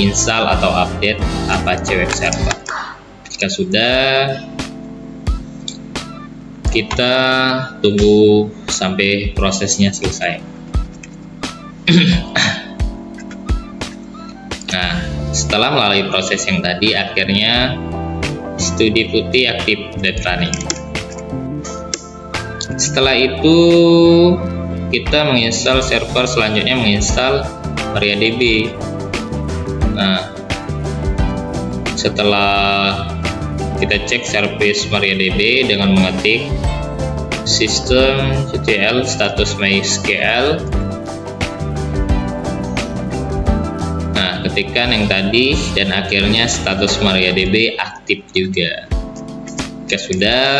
install atau update Apache Web Server. Jika sudah, kita tunggu sampai prosesnya selesai. Nah, setelah melalui proses yang tadi, akhirnya studi putih aktif dan running. Setelah itu kita menginstal server, selanjutnya menginstal MariaDB. Nah, setelah kita cek service MariaDB dengan mengetik system.ctl status MySQL. Nah, ketikkan yang tadi dan akhirnya status MariaDB aktif juga. Jika sudah,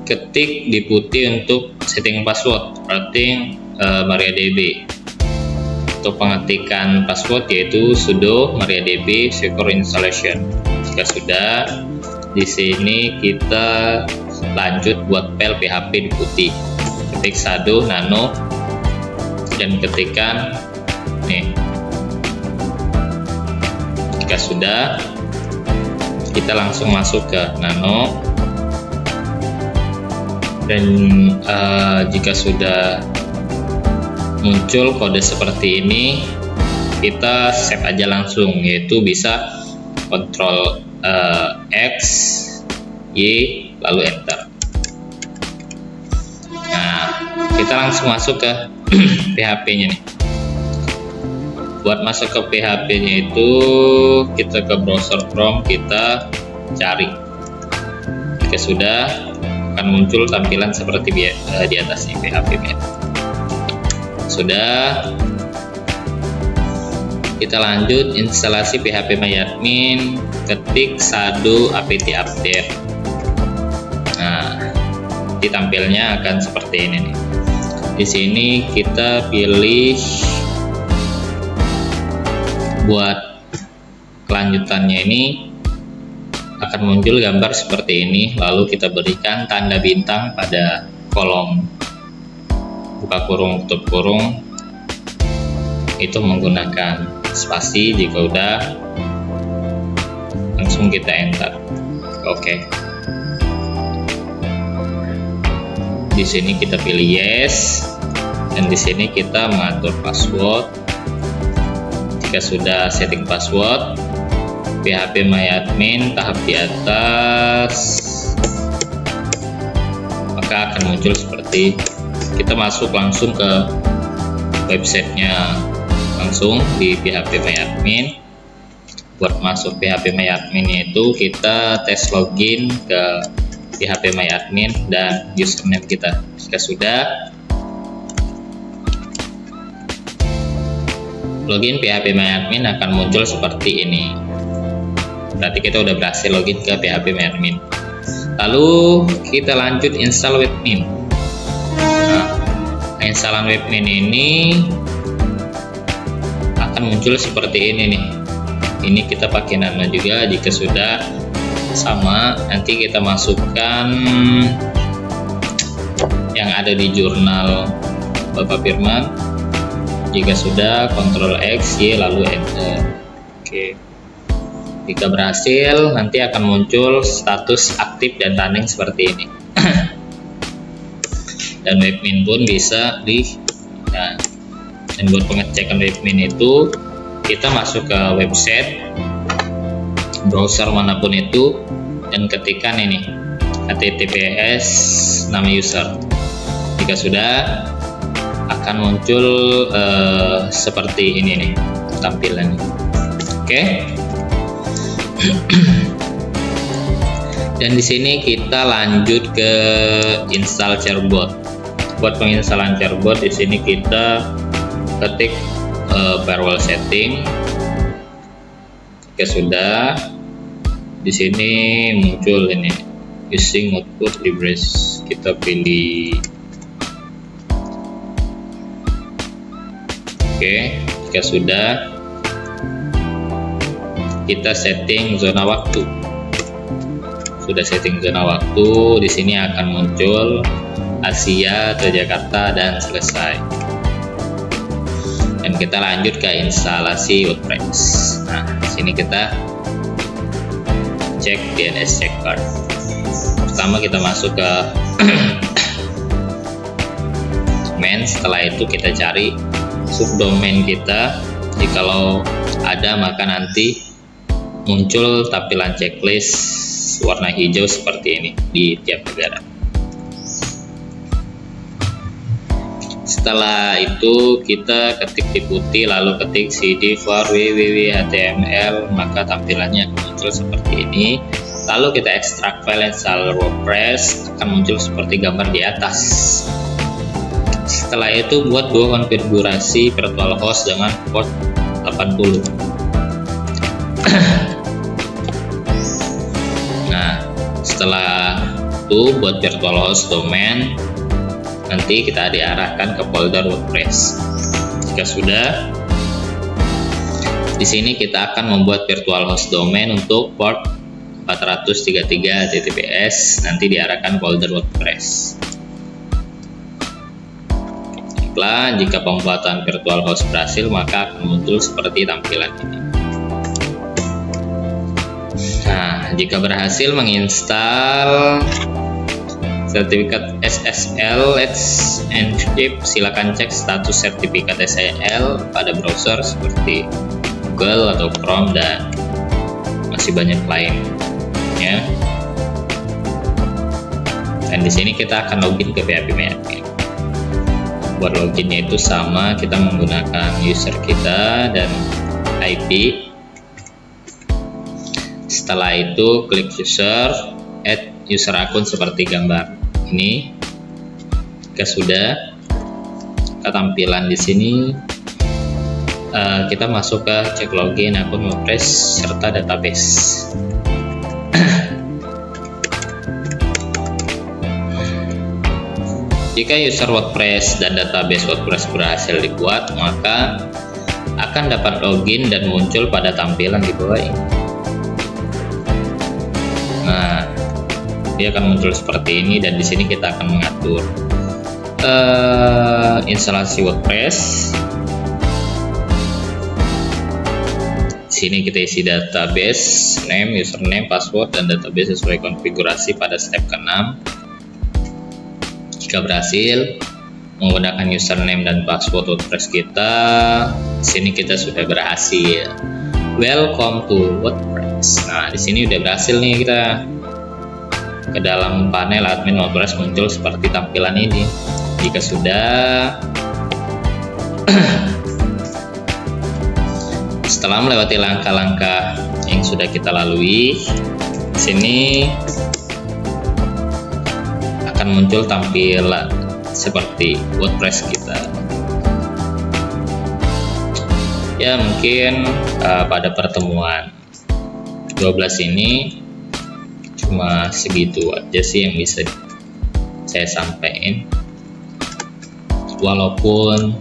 ketik di putih untuk setting password MariaDB. Untuk pengetikan password yaitu sudo MariaDB secure installation. Jika sudah, di sini kita lanjut buat file PHP di putih. Ketik sudo nano dan ketikkan nih. Jika sudah, kita langsung masuk ke nano. Dan jika sudah muncul kode seperti ini, kita save aja langsung, yaitu bisa Ctrl X, Y, lalu enter. Nah, kita langsung masuk ke PHP-nya nih. Buat masuk ke PHP-nya itu, kita ke browser Chrome, kita cari. Jika sudah, akan muncul tampilan seperti di atas ini, PHP-nya. Sudah, kita lanjut instalasi PHPMyAdmin, ketik sudo apt update. Nah, di tampilnya akan seperti ini nih. Di sini kita pilih buat kelanjutannya, ini akan muncul gambar seperti ini, lalu kita berikan tanda bintang pada kolom buka kurung tutup kurung, itu menggunakan spasi. Jika udah, langsung kita enter. Oke. Di sini kita pilih yes, dan di sini kita mengatur password. Jika sudah setting password, PHPMyAdmin tahap di atas maka akan muncul seperti kita masuk langsung ke websitenya, langsung di PHP My Admin. Buat masuk PHP My Admin itu kita tes login ke PHP My Admin dan username kita. Jika sudah, login PHP My Admin akan muncul seperti ini. Berarti kita udah berhasil login ke PHP My Admin. Lalu kita lanjut install Webmin. Nah, instalan Webmin ini akan muncul seperti ini nih. Ini kita pakai nama juga. Jika sudah sama, nanti kita masukkan yang ada di jurnal Bapak Firman. Jika sudah, Ctrl X, Y, lalu Enter. Oke. Jika berhasil, nanti akan muncul status aktif dan running seperti ini. Dan Webmin pun bisa nah, dan buat pengecekan Webmin itu kita masuk ke website browser manapun itu dan ketikkan ini https nama user. Jika sudah, akan muncul seperti ini nih tampilan. Oke. Dan di sini kita lanjut ke install Chairbot. Buat penginstalan Chairbot, di sini kita ketik firewall setting. Jika sudah, di sini muncul ini using output libres. Kita pilih oke. Jika sudah, kita setting zona waktu. Sudah setting zona waktu, di sini akan muncul Asia atau Jakarta dan selesai. Dan kita lanjut ke instalasi WordPress. Nah, di sini kita cek DNS checker. Pertama kita masuk ke domain. Setelah itu kita cari subdomain kita. Jikalau ada, maka nanti muncul tampilan checklist warna hijau seperti ini di tiap negara. Setelah itu kita ketik di putih, lalu ketik cd for www.html, maka tampilannya akan muncul seperti ini. Lalu kita ekstrak file install WordPress, akan muncul seperti gambar di atas. Setelah itu buat dua konfigurasi virtual host dengan port 80. Nah, setelah itu buat virtual host domain, nanti kita diarahkan ke folder WordPress. Jika sudah, di sini kita akan membuat virtual host domain untuk port 433 TTPS, nanti diarahkan folder WordPress. Baiklah, jika pembuatan virtual host berhasil, maka akan muncul seperti tampilan ini. Nah, jika berhasil menginstal sertifikat SSL Let's Encrypt, silakan cek status sertifikat SSL pada browser seperti Google atau Chrome dan masih banyak lainnya. Dan di sini kita akan login ke PHP My Admin. Buat loginnya itu sama, kita menggunakan user kita dan IP. Setelah itu klik user, add user akun seperti gambar ini. Jika sudah, tampilan di sini kita masuk ke cek login akun WordPress serta database. Jika user WordPress dan database WordPress berhasil dibuat, maka akan dapat login dan muncul pada tampilan di bawah ini. Nah, dia akan muncul seperti ini dan di sini kita akan mengatur instalasi WordPress. Di sini kita isi database, name, username, password, dan database sesuai konfigurasi pada step ke-6. Jika berhasil menggunakan username dan password WordPress kita, di sini kita sudah berhasil. Welcome to WordPress. Nah, di sini udah berhasil nih kita. ke dalam panel admin WordPress muncul seperti tampilan ini. Jika sudah, setelah melewati langkah-langkah yang sudah kita lalui, sini akan muncul tampilan seperti WordPress kita. Ya, mungkin pada pertemuan 12 ini cuma segitu aja sih yang bisa saya sampaikan. Walaupun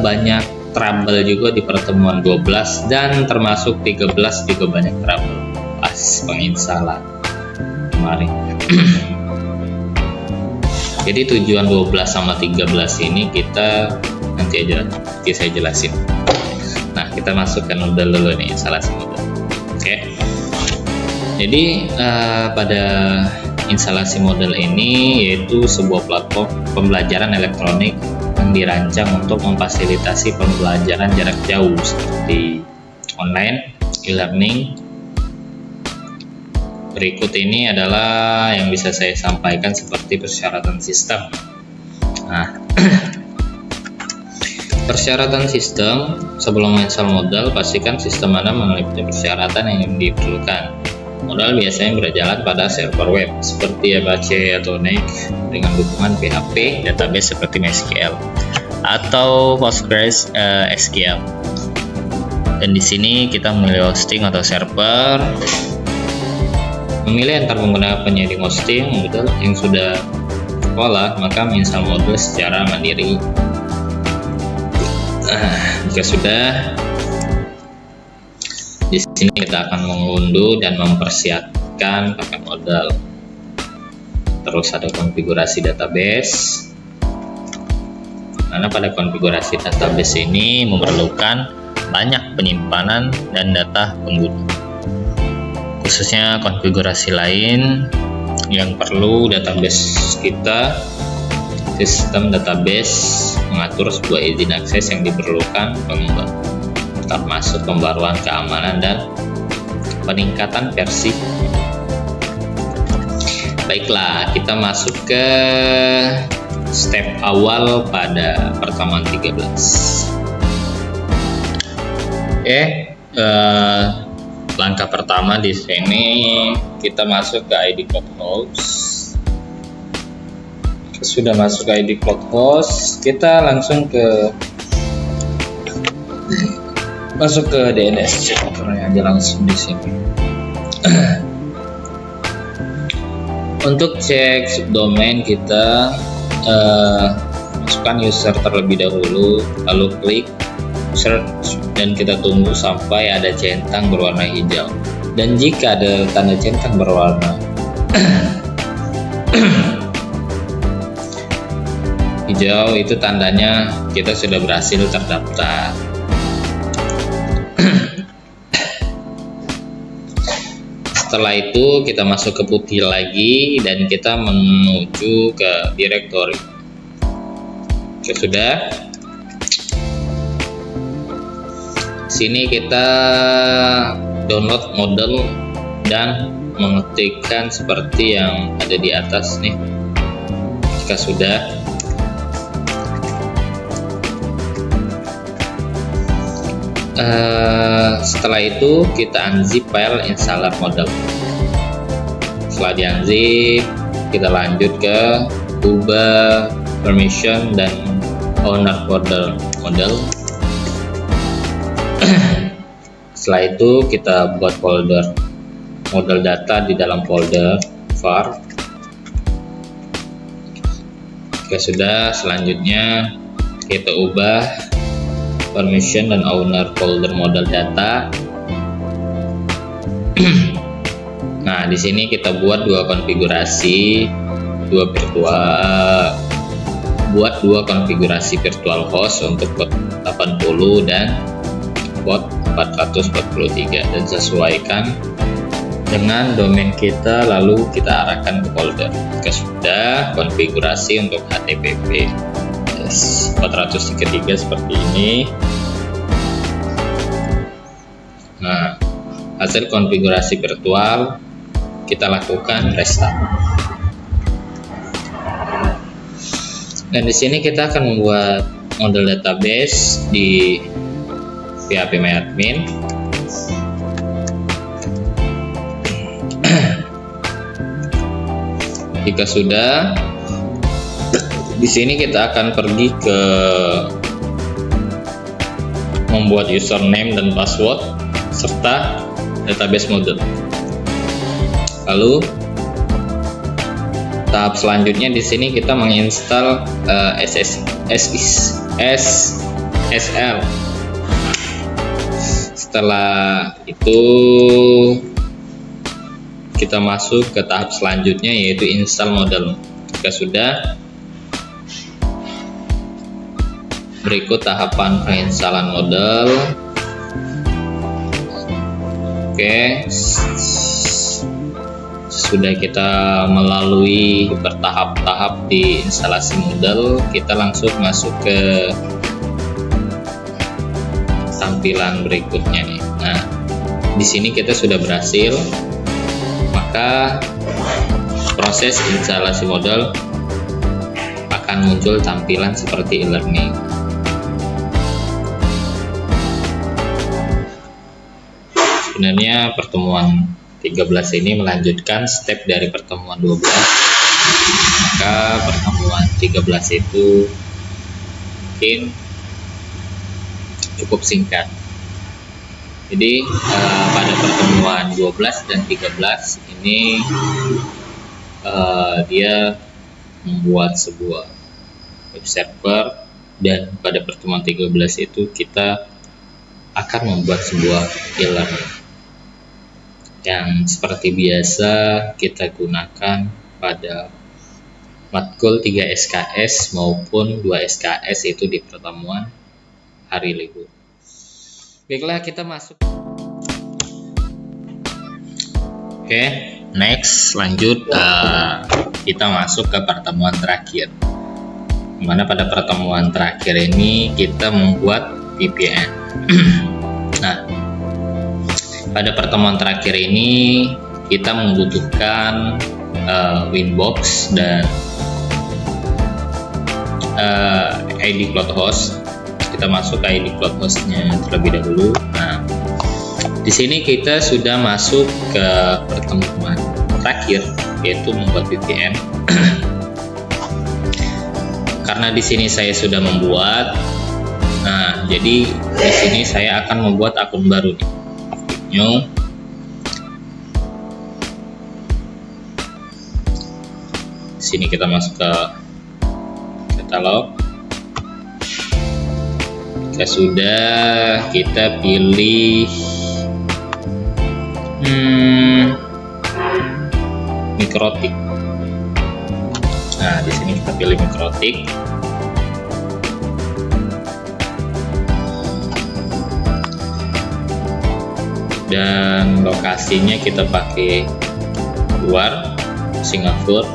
banyak trouble juga di pertemuan 12 dan termasuk 13 juga banyak trouble pas penginstalan kemarin. Jadi tujuan 12 sama 13 ini kita nanti saya jelasin. Nah, kita masukkan model dulu nih, instalasi model. Oke. Jadi pada instalasi model ini yaitu sebuah platform pembelajaran elektronik yang dirancang untuk memfasilitasi pembelajaran jarak jauh seperti online, e-learning. Berikut ini adalah yang bisa saya sampaikan seperti persyaratan sistem. Nah, persyaratan sistem sebelum install modal, pastikan sistem Anda memiliki persyaratan yang diperlukan. Modal biasanya berjalan pada server web seperti Apache atau NIC dengan dukungan PHP, database seperti MySQL atau Postgres SQL. Dan di sini kita memilih hosting atau server. Memilih antar menggunakan penyedia hosting modal yang sudah sekolah, maka menginstal modul secara mandiri. Jika sudah, di sini kita akan mengunduh dan mempersiapkan paket modal. Terus ada konfigurasi database. Karena pada konfigurasi database ini memerlukan banyak penyimpanan dan data pengguna. Khususnya konfigurasi lain yang perlu database kita, sistem database mengatur sebuah izin akses yang diperlukan pengembang, termasuk pembaruan keamanan dan peningkatan versi. Baiklah, kita masuk ke step awal pada pertemuan 13. Langkah pertama di sini kita masuk ke ID Cloud Host. Sudah masuk ke ID Cloud Host, kita langsung masuk ke DNS checker aja langsung di sini. Untuk cek subdomain kita masukkan user terlebih dahulu, lalu klik search dan kita tunggu sampai ada centang berwarna hijau. Dan jika ada tanda centang berwarna hijau, itu tandanya kita sudah berhasil terdaftar. Setelah itu kita masuk ke putih lagi dan kita menuju ke directory. Sudah. Sini kita download model dan mengetikkan seperti yang ada di atas nih. Jika sudah, setelah itu kita unzip file installer model. Setelah di unzip, kita lanjut ke ubah permission dan owner folder model. Setelah itu kita buat folder model data di dalam folder var. Oke, sudah. Selanjutnya kita ubah permission dan owner folder model data. Nah, di sini kita buat dua konfigurasi, buat dua konfigurasi virtual host untuk port 80 dan port 443 dan sesuaikan dengan domain kita, lalu kita arahkan ke folder. Jika sudah, konfigurasi untuk HTTP 433 seperti ini. Nah, hasil konfigurasi virtual kita lakukan restart. Dan di sini kita akan membuat model database di phpMyAdmin. Jika sudah, di sini kita akan pergi ke membuat username dan password serta database model. Lalu tahap selanjutnya di sini kita menginstal SSL. Setelah itu kita masuk ke tahap selanjutnya, yaitu install model. Jika sudah, berikut tahapan penginstalan model. Oke, sudah kita melalui bertahap-tahap di instalasi model, kita langsung masuk ke tampilan berikutnya nih. Nah, di sini kita sudah berhasil. Maka proses instalasi model akan muncul tampilan seperti e-learning. Sebenarnya pertemuan 13 ini melanjutkan step dari pertemuan 12. Maka pertemuan 13 itu mungkin cukup singkat. Jadi pada pertemuan 12 dan 13 ini dia membuat sebuah web server, dan pada pertemuan 13 itu kita akan membuat sebuah e-learning yang seperti biasa kita gunakan pada matkul 3 SKS maupun 2 SKS itu di pertemuan hari libur. Baiklah, kita masuk. Oke, next lanjut kita masuk ke pertemuan terakhir. Dimana pada pertemuan terakhir ini kita membuat VPN. Nah, pada pertemuan terakhir ini kita membutuhkan Winbox dan ID Cloud Host. Kita masuk ke ID Cloud Host-nya terlebih dahulu. Nah, di sini kita sudah masuk ke pertemuan terakhir, yaitu membuat VPN. Karena di sini saya sudah membuat, nah jadi di sini saya akan membuat akun baru nih. New. Di sini kita masuk ke katalog. Jika sudah, kita pilih Mikrotik. Nah, di sini kita pilih Mikrotik. Dan lokasinya kita pakai luar Singapura.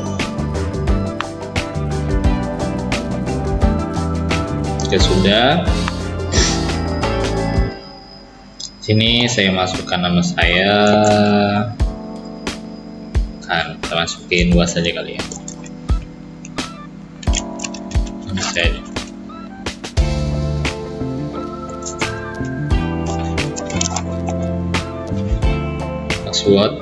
Jika sudah, sini saya masukkan nama saya. Kan kita masukin luas saja kali ya. Nama saya. Password.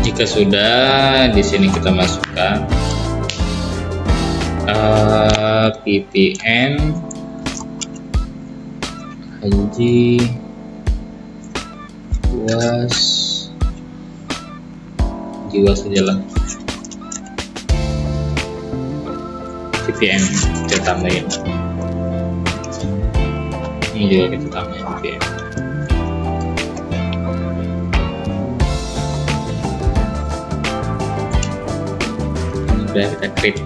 Jika sudah, di sini kita masukkan VPN Haji Jiwa sajalah. VPN kita tambahin. Ini juga kita tambahin VPN. Sudah kita create.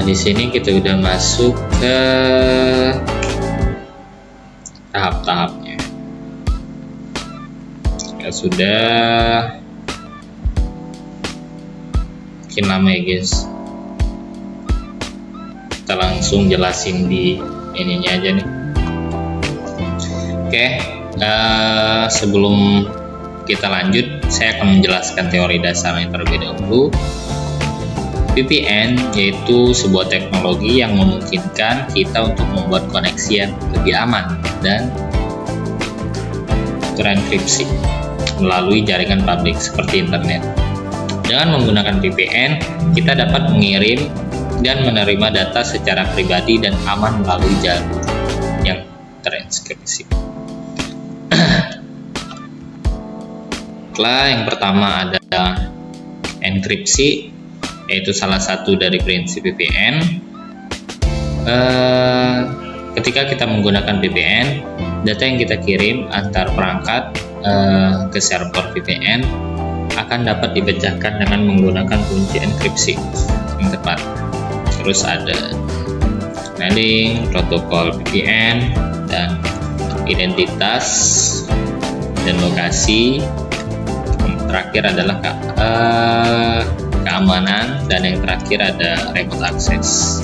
Nah, di sini kita udah masuk ke tahap-tahapnya. Ya sudah, makin lama ya guys. Kita langsung jelasin di ininya aja nih. Oke, sebelum kita lanjut, saya akan menjelaskan teori dasarnya terlebih dahulu. VPN yaitu sebuah teknologi yang memungkinkan kita untuk membuat koneksi yang lebih aman dan terenkripsi melalui jaringan publik seperti internet. Dengan menggunakan VPN, kita dapat mengirim dan menerima data secara pribadi dan aman melalui jalur yang terenkripsi. Setelah yang pertama ada enkripsi, yaitu salah satu dari prinsip VPN. Ketika kita menggunakan VPN, data yang kita kirim antar perangkat ke server VPN akan dapat dipecahkan dengan menggunakan kunci enkripsi yang tepat. Terus ada tunneling, protokol VPN, dan identitas dan lokasi. Yang terakhir adalah keamanan, dan yang terakhir ada remote access.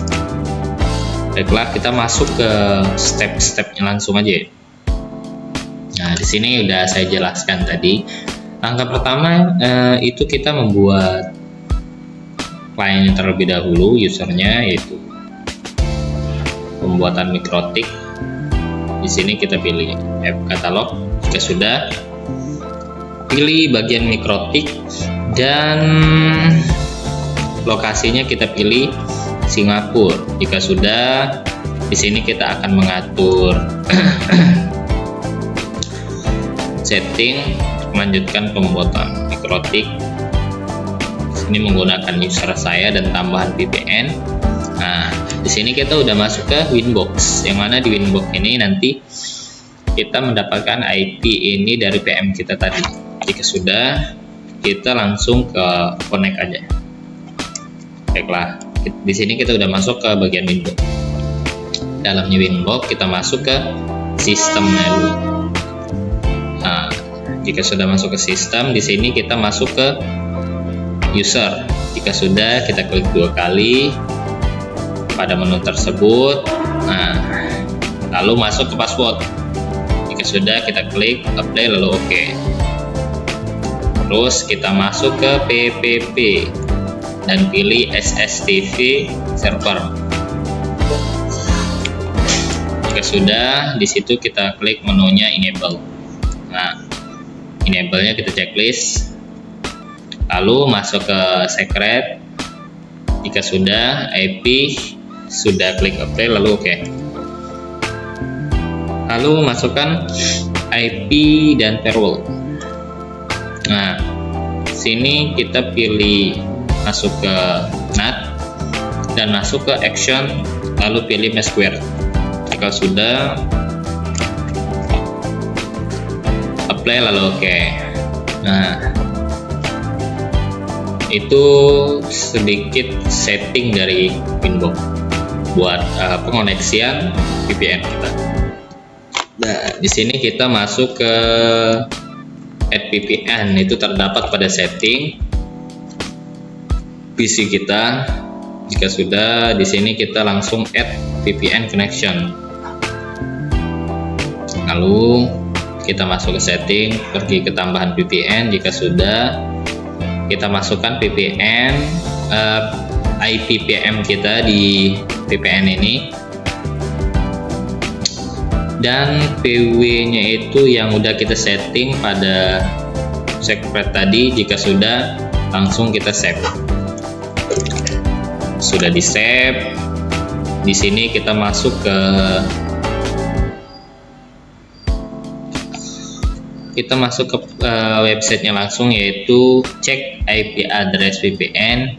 Baiklah, kita masuk ke step-stepnya langsung aja. Nah, di sini udah saya jelaskan tadi. Langkah pertama itu kita membuat client terlebih dahulu, usernya, yaitu pembuatan mikrotik. Di sini kita pilih app katalog. Jika sudah, pilih bagian mikrotik dan lokasinya kita pilih Singapura. Jika sudah, di sini kita akan mengatur setting, melanjutkan pembuatan mikrotik. Ini menggunakan user saya dan tambahan VPN. Nah, di sini kita udah masuk ke Winbox, yang mana di Winbox ini nanti kita mendapatkan IP ini dari PM kita tadi. Jika sudah, kita langsung ke connect aja. Baiklah, di sini kita udah masuk ke bagian Winbox. Dalamnya Winbox kita masuk ke sistemnya dulu. Nah, jika sudah masuk ke sistem, di sini kita masuk ke user. Jika sudah, kita klik 2 kali pada menu tersebut. Nah, lalu masuk ke password. Jika sudah, kita klik apply lalu OK. Terus kita masuk ke PPP dan pilih SSTV server. Jika sudah, di situ kita klik menunya enable. Nah, enable-nya kita checklist. Lalu masuk ke secret. Jika sudah, IP sudah, klik apply lalu OK. Lalu masukkan IP dan firewall. Nah, sini kita pilih masuk ke NAT dan masuk ke action, lalu pilih Mesquare. Jika sudah, apply lalu OK. Nah, itu sedikit setting dari Winbox buat pengoneksian VPN kita. Nah, di sini kita masuk ke Add VPN, itu terdapat pada setting PC kita. Jika sudah, di sini kita langsung add VPN connection. Lalu kita masuk ke setting, pergi ke tambahan VPN. Jika sudah, kita masukkan VPN IP PM kita di VPN ini. Dan PW-nya itu yang udah kita setting pada secret tadi. Jika sudah, langsung kita save. Sudah di save, di sini kita masuk ke websitenya langsung, yaitu cek IP address VPN.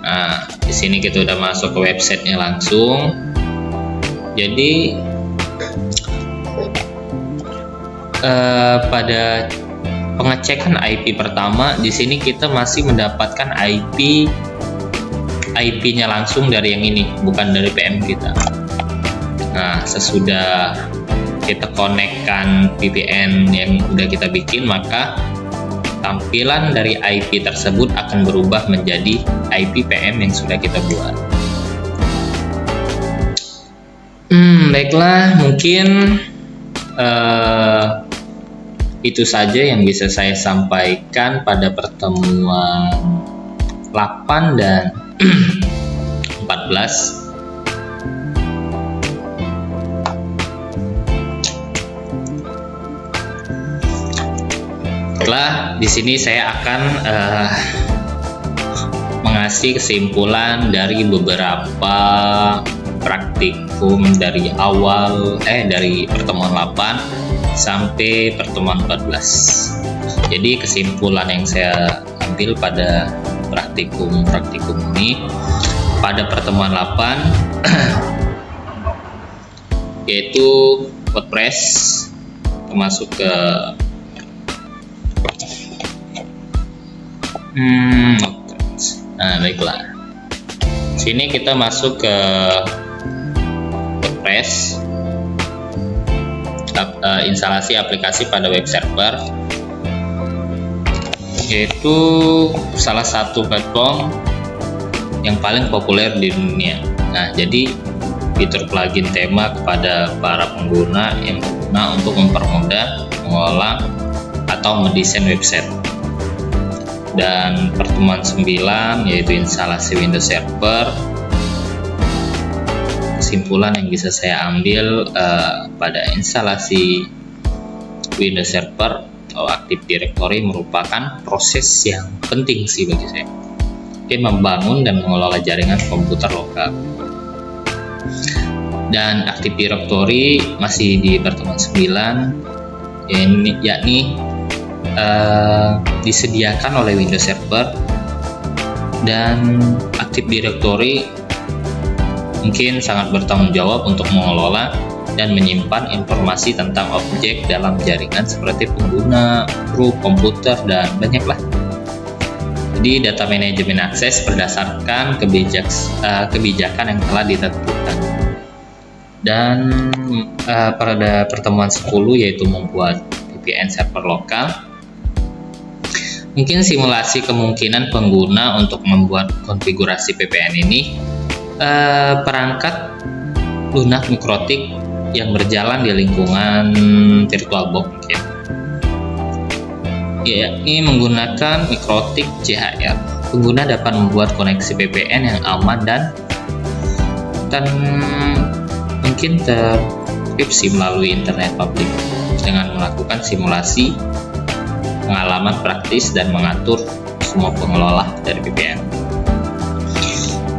Nah, di sini kita udah masuk ke websitenya langsung. Jadi pada pengecekan IP pertama, di sini kita masih mendapatkan IP IP-nya langsung dari yang ini, bukan dari PM kita. Nah, sesudah kita konekkan VPN yang udah kita bikin, maka tampilan dari IP tersebut akan berubah menjadi IP PM yang sudah kita buat. Baiklah, mungkin itu saja yang bisa saya sampaikan pada pertemuan 8 dan 14. Setelah di sini saya akan mengasih kesimpulan dari beberapa praktikum dari dari pertemuan 8 sampai pertemuan 14. Jadi kesimpulan yang saya ambil pada praktikum ini pada pertemuan 8 yaitu WordPress termasuk ke baiklah. Sini kita masuk ke WordPress, instalasi aplikasi pada web server, yaitu salah satu platform yang paling populer di dunia. Nah, jadi fitur plugin tema kepada para pengguna yang berguna untuk mempermudah mengolah atau mendesain website. Dan pertemuan 9 yaitu instalasi Windows Server. Kesimpulan yang bisa saya ambil pada instalasi Windows Server atau Active Directory merupakan proses yang penting sih bagi saya. Membangun dan mengelola jaringan komputer lokal. Dan Active Directory masih di pertemuan 9, yakni disediakan oleh Windows Server, dan Active Directory mungkin sangat bertanggung jawab untuk mengelola dan menyimpan informasi tentang objek dalam jaringan seperti pengguna, grup, komputer, dan banyaklah. Jadi data manajemen akses berdasarkan kebijakan yang telah ditentukan. Dan pada pertemuan 10 yaitu membuat VPN server lokal. Mungkin simulasi kemungkinan pengguna untuk membuat konfigurasi VPN ini, perangkat lunak mikrotik yang berjalan di lingkungan VirtualBox mungkin. Yakni menggunakan mikrotik CHR, pengguna dapat membuat koneksi VPN yang aman dan mungkin terkripsi melalui internet publik dengan melakukan simulasi pengalaman praktis dan mengatur semua pengelola dari VPN.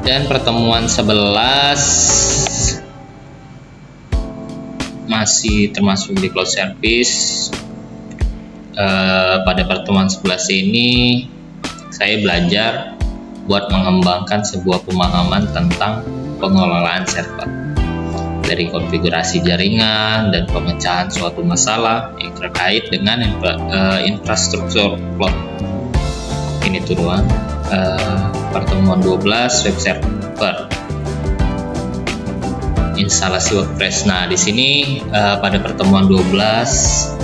Dan pertemuan 11 masih termasuk di cloud service. Pada pertemuan 11 ini saya belajar buat mengembangkan sebuah pemahaman tentang pengelolaan server, dari konfigurasi jaringan dan pemecahan suatu masalah yang terkait dengan infrastruktur cloud. Ini tuh doang. Pertemuan 12 web server, instalasi WordPress. Nah, di sini pada pertemuan 12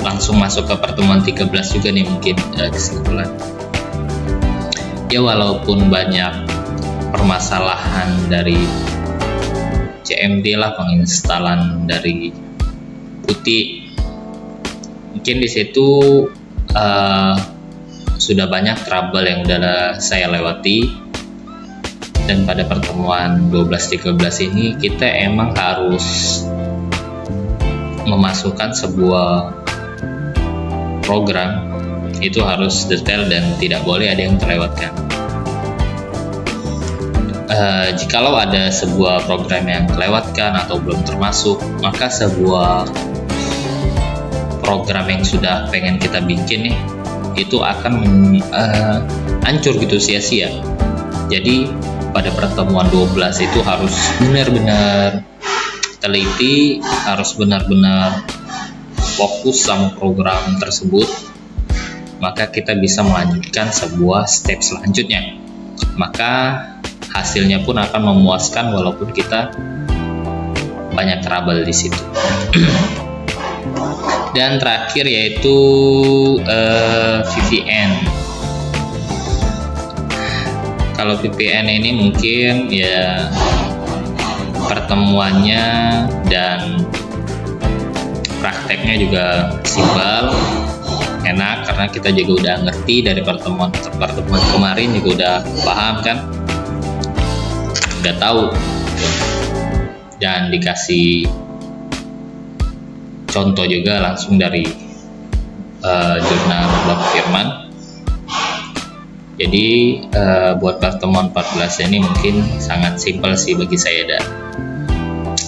langsung masuk ke pertemuan 13 juga nih mungkin kesimpulan. Ya, walaupun banyak permasalahan dari CMD lah, penginstalan dari putih, mungkin di situ sudah banyak trouble yang udah saya lewati. Dan pada pertemuan 12-13 ini kita emang harus memasukkan sebuah program, itu harus detail dan tidak boleh ada yang terlewatkan. Jikalau ada sebuah program yang kelewatkan atau belum termasuk, maka sebuah program yang sudah pengen kita bikin nih, itu akan hancur gitu, sia-sia. Jadi pada pertemuan 12 itu harus benar-benar teliti, harus benar-benar fokus sama program tersebut, maka kita bisa melanjutkan sebuah step selanjutnya. Maka hasilnya pun akan memuaskan walaupun kita banyak trouble di situ. Dan terakhir yaitu VPN. Kalau VPN ini mungkin ya pertemuannya dan prakteknya juga simpel, enak, karena kita juga udah ngerti dari pertemuan kemarin, juga udah paham kan, udah tahu, dan dikasih contoh juga langsung dari jurnal bab firman. Jadi buat pertemuan 14 ini mungkin sangat simpel sih bagi saya, dan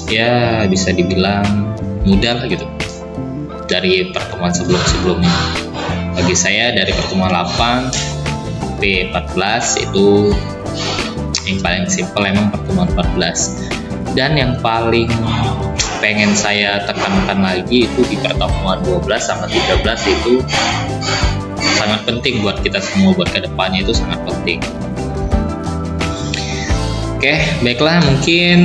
ya bisa dibilang mudah lah gitu dari pertemuan sebelumnya. Bagi saya dari pertemuan 8 P14 itu yang paling simpel emang pertemuan 14. Dan yang paling pengen saya tekankan lagi itu di pertemuan 12 sama 13 itu sangat penting buat kita semua, buat kedepannya itu sangat penting. Oke, baiklah, mungkin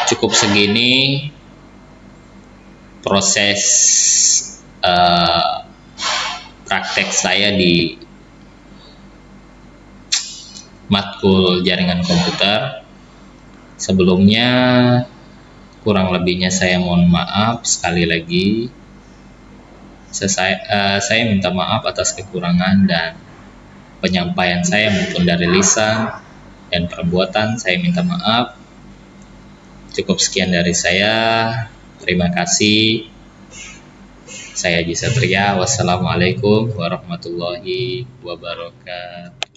cukup segini proses praktek saya di matkul jaringan komputer. Sebelumnya kurang lebihnya saya mohon maaf sekali lagi. Saya minta maaf atas kekurangan dan penyampaian saya maupun dari lisan dan perbuatan, saya minta maaf. Cukup sekian dari saya. Terima kasih. Saya Haji Satria. Wassalamualaikum warahmatullahi wabarakatuh.